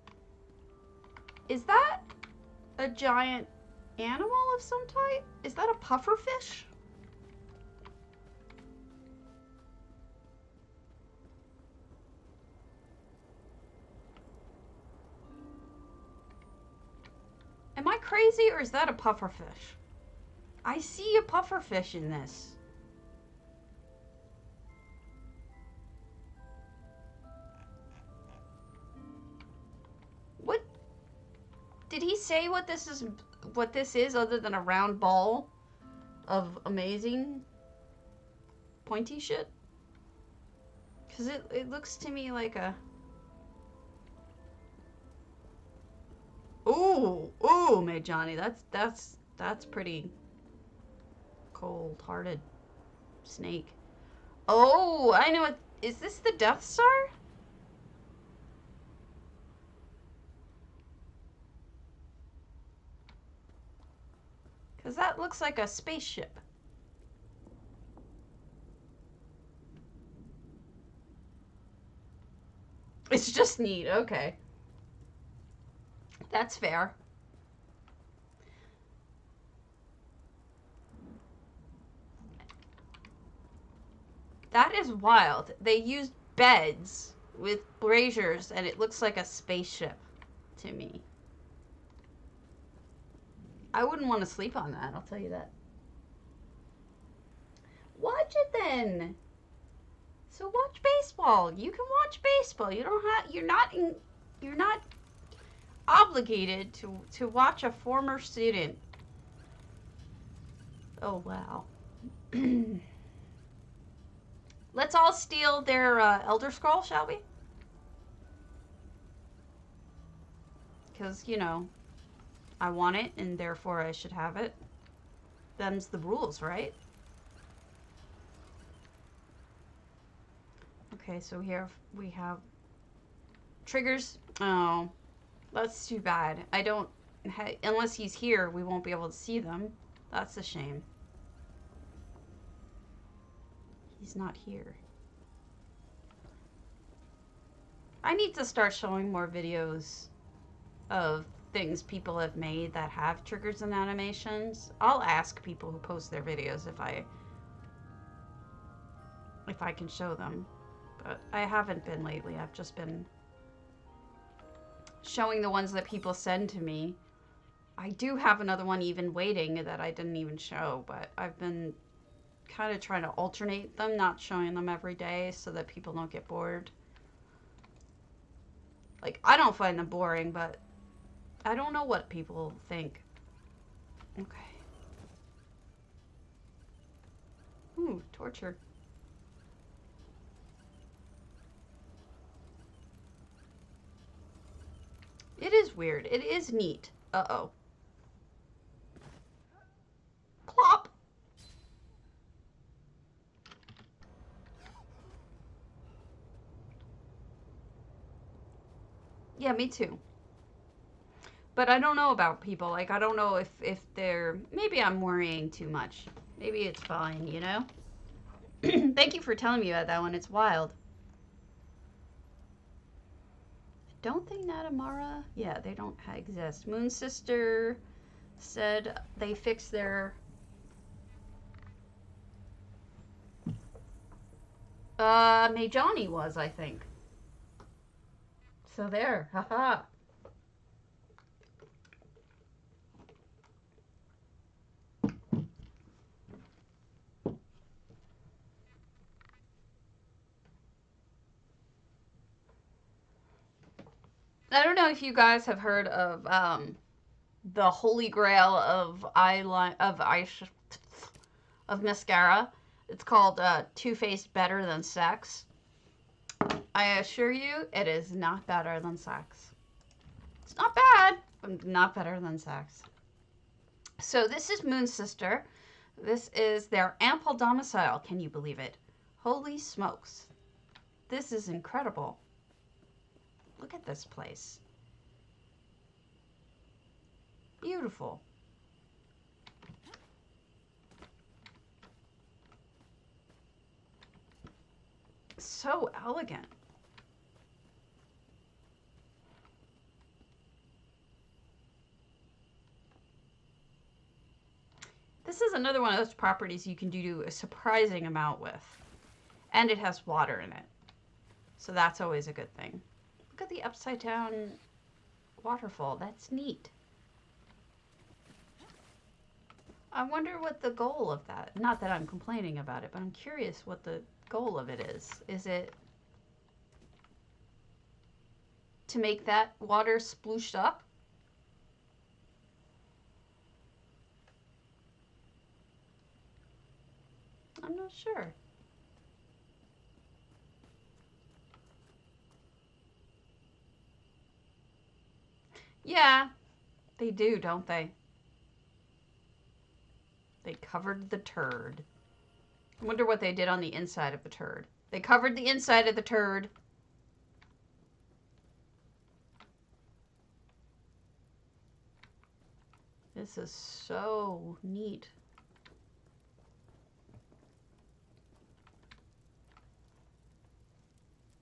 [SPEAKER 1] Is that a giant animal of some type? Is that a pufferfish? Am I crazy, or is that a pufferfish? I see a pufferfish in this. What? Did he say what this is? What this is, other than a round ball of amazing pointy shit? Because it looks to me like a. Ooh, May Johnny, that's pretty cold-hearted snake. Oh, I know it. Is this the Death Star? Because that looks like a spaceship. It's just neat, okay. That's fair. That is wild. They used beds with braziers, and it looks like a spaceship to me. I wouldn't want to sleep on that, I'll tell you that. Watch it then. So watch baseball. You can watch baseball. You don't have. You're not obligated to watch a former student. Oh wow. Let's all steal their Elder Scroll, shall we? Because, you know, I want it, and therefore I should have it. Them's the rules, right? Okay, so here we have triggers. Oh, that's too bad. I don't... unless he's here, we won't be able to see them. That's a shame. He's not here. I need to start showing more videos of things people have made that have triggers and animations. I'll ask people who post their videos if I can show them. But I haven't been lately. I've just been showing the ones that people send to me. I do have another one even waiting that I didn't even show, but I've been kind of trying to alternate them, not showing them every day so that people don't get bored. Like, I don't find them boring, but I don't know what people think. Okay. Ooh, torture. It is weird. It is neat. Uh-oh. Plop. Yeah, me too. But I don't know about people. Like, I don't know if they're... Maybe I'm worrying too much. Maybe it's fine, you know? Thank you for telling me about that one. It's wild. I don't think Natamara... Yeah, they don't exist. Moonsister said they fixed their... Mejani was, I think. So there. Haha. I don't know if you guys have heard of the holy grail of mascara. It's called Too Faced Better Than Sex. I assure you, it is not better than sex. It's not bad, but not better than sex. So this is Moonsister. This is their ample domicile. Can you believe it? Holy smokes. This is incredible. Look at this place. Beautiful. So elegant. This is another one of those properties you can do a surprising amount with. And it has water in it. So that's always a good thing. Look at the upside down waterfall. That's neat. I wonder what the goal of that... Not that I'm complaining about it, but I'm curious what the goal of it is. Is it to make that water splooshed up? I'm not sure. Yeah, they do, don't they? They covered the turd. I wonder what they did on the inside of the turd. They covered the inside of the turd. This is so neat.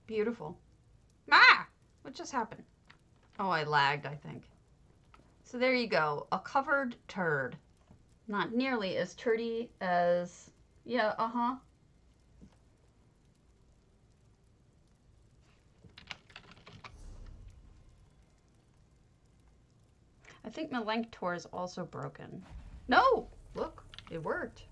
[SPEAKER 1] Beautiful. Ah! What just happened? Oh, I lagged, I think. So there you go. A covered turd. Not nearly as turdy as... Yeah, uh-huh. I think my link tour is also broken. No! Look, it worked.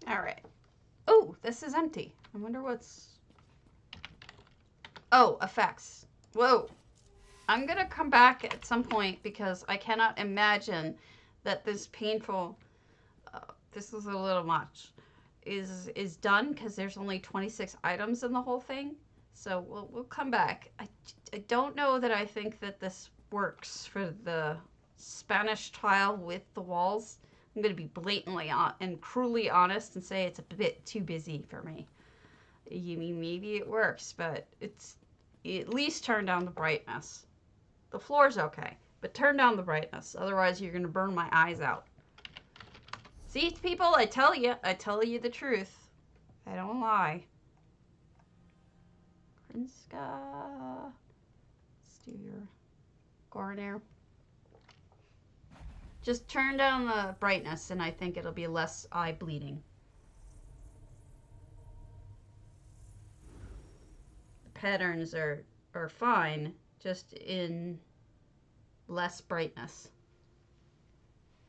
[SPEAKER 1] All right. Oh, this is empty. I wonder what's... Oh, effects. Whoa. I'm going to come back at some point because I cannot imagine that this painful... this is a little much. Is done because there's only 26 items in the whole thing. So we'll come back. I don't know that I think that this works for the Spanish tile with the walls. I'm going to be blatantly and cruelly honest and say it's a bit too busy for me. You mean maybe it works, but it's at least turn down the brightness. The floor's okay, but turn down the brightness. Otherwise, you're going to burn my eyes out. See, people, I tell you the truth. I don't lie. Krinska. Let's do your Gornair. Just turn down the brightness and I think it'll be less eye bleeding. The patterns are fine, just in less brightness.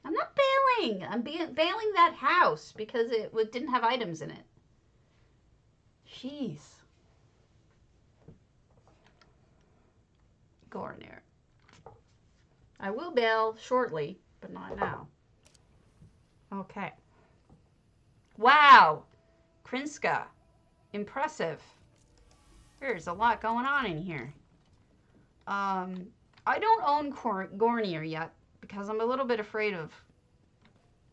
[SPEAKER 1] I'm not bailing. I'm bailing that house because it didn't have items in it. Jeez. Gornair. I will bail shortly, but not now. Okay. Wow. Krinska. Impressive. There's a lot going on in here. I don't own Gornair yet because I'm a little bit afraid of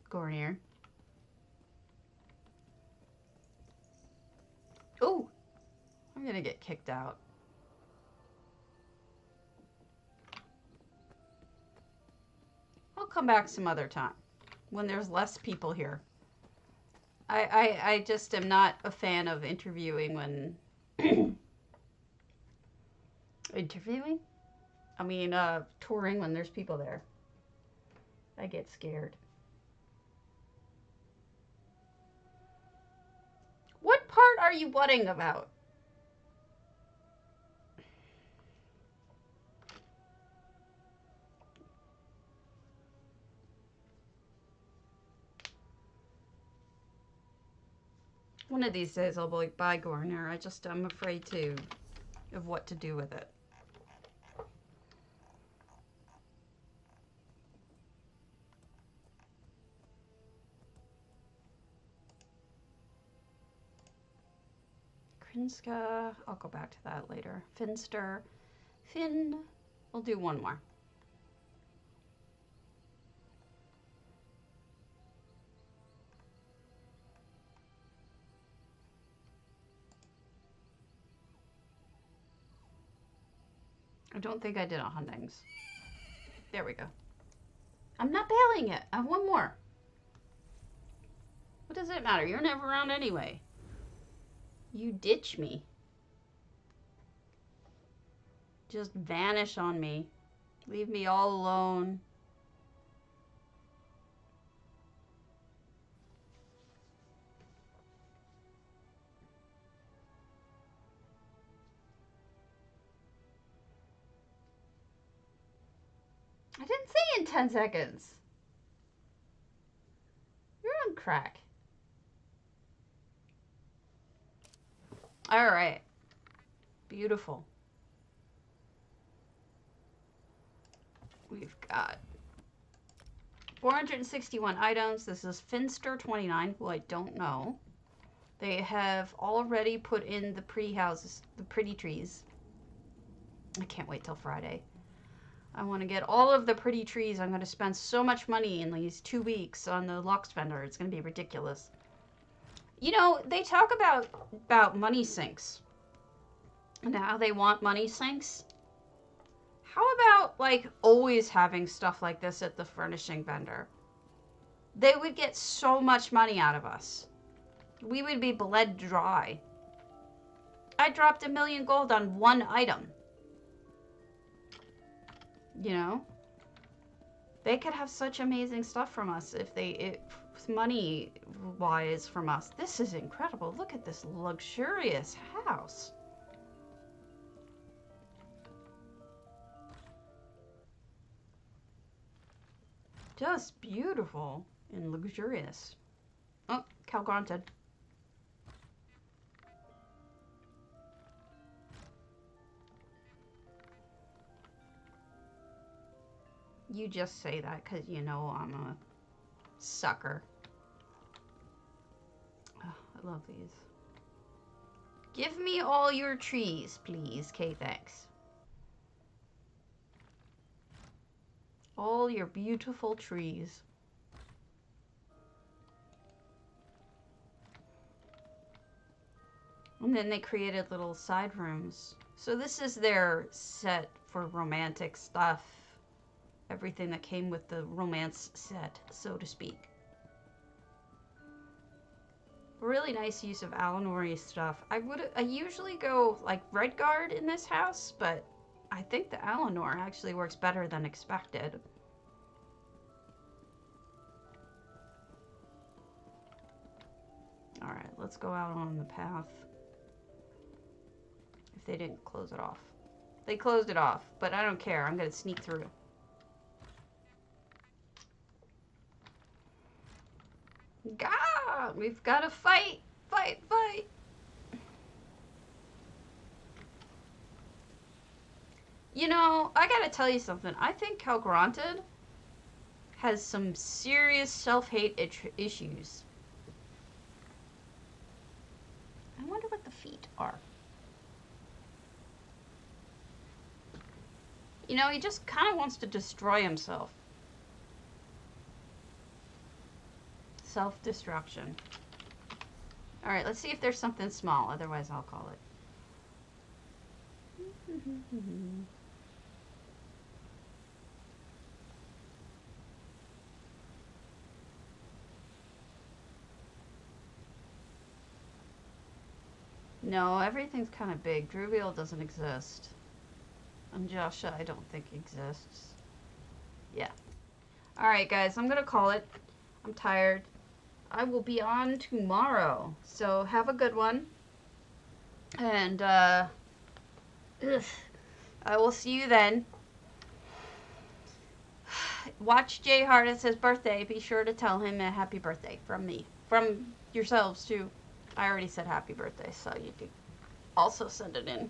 [SPEAKER 1] Gornair. Oh, I'm going to get kicked out. I'll come back some other time when there's less people here. I just am not a fan of interviewing when... Interviewing? I mean, touring when there's people there. I get scared. What part are you whatting about? One of these days I'll buy Gornair. I'm afraid of what to do with it. Krinska, I'll go back to that later. Finster, Finn, we'll do one more. I don't think I did a hundings. There we go. I'm not bailing it. I have one more. What does it matter? You're never around anyway. You ditch me. Just vanish on me. Leave me all alone. I didn't say in 10 seconds. You're on crack. All right. Beautiful. We've got 461 items. This is Finster 29, who I don't know. They have already put in the pretty houses, the pretty trees. I can't wait till Friday. I want to get all of the pretty trees. I'm going to spend so much money in these 2 weeks on the Lux vendor. It's going to be ridiculous. You know, they talk about money sinks and how they want money sinks. How about, like, always having stuff like this at the furnishing vendor? They would get so much money out of us. We would be bled dry. I dropped 1 million gold on one item. You know? They could have such amazing stuff from us if money-wise from us. This is incredible. Look at this luxurious house. Just beautiful and luxurious. Oh, cow granted. You just say that because you know I'm a sucker. Oh, I love these. Give me all your trees, please. Okay, thanks. All your beautiful trees. And then they created little side rooms. So this is their set for romantic stuff. Everything that came with the romance set, so to speak. Really nice use of Elinhir stuff. I usually go like Redguard in this house, but I think the Elinhir actually works better than expected. Alright, let's go out on the path. If they didn't close it off. They closed it off, but I don't care. I'm gonna sneak through. God, we've got to fight, fight, fight. You know, I gotta tell you something. I think Calgranted has some serious self-hate issues. I wonder what the feet are. You know, he just kind of wants to destroy himself. Self-destruction. Alright, let's see if there's something small. Otherwise, I'll call it. No, everything's kind of big. Druviel doesn't exist. And Joshua, I don't think exists. Yeah. Alright, guys, I'm going to call it. I'm tired. I will be on tomorrow. So have a good one. And I will see you then. Watch Jay Hart. It's his birthday. Be sure to tell him a happy birthday from me. From yourselves too. I already said happy birthday, so you can also send it in.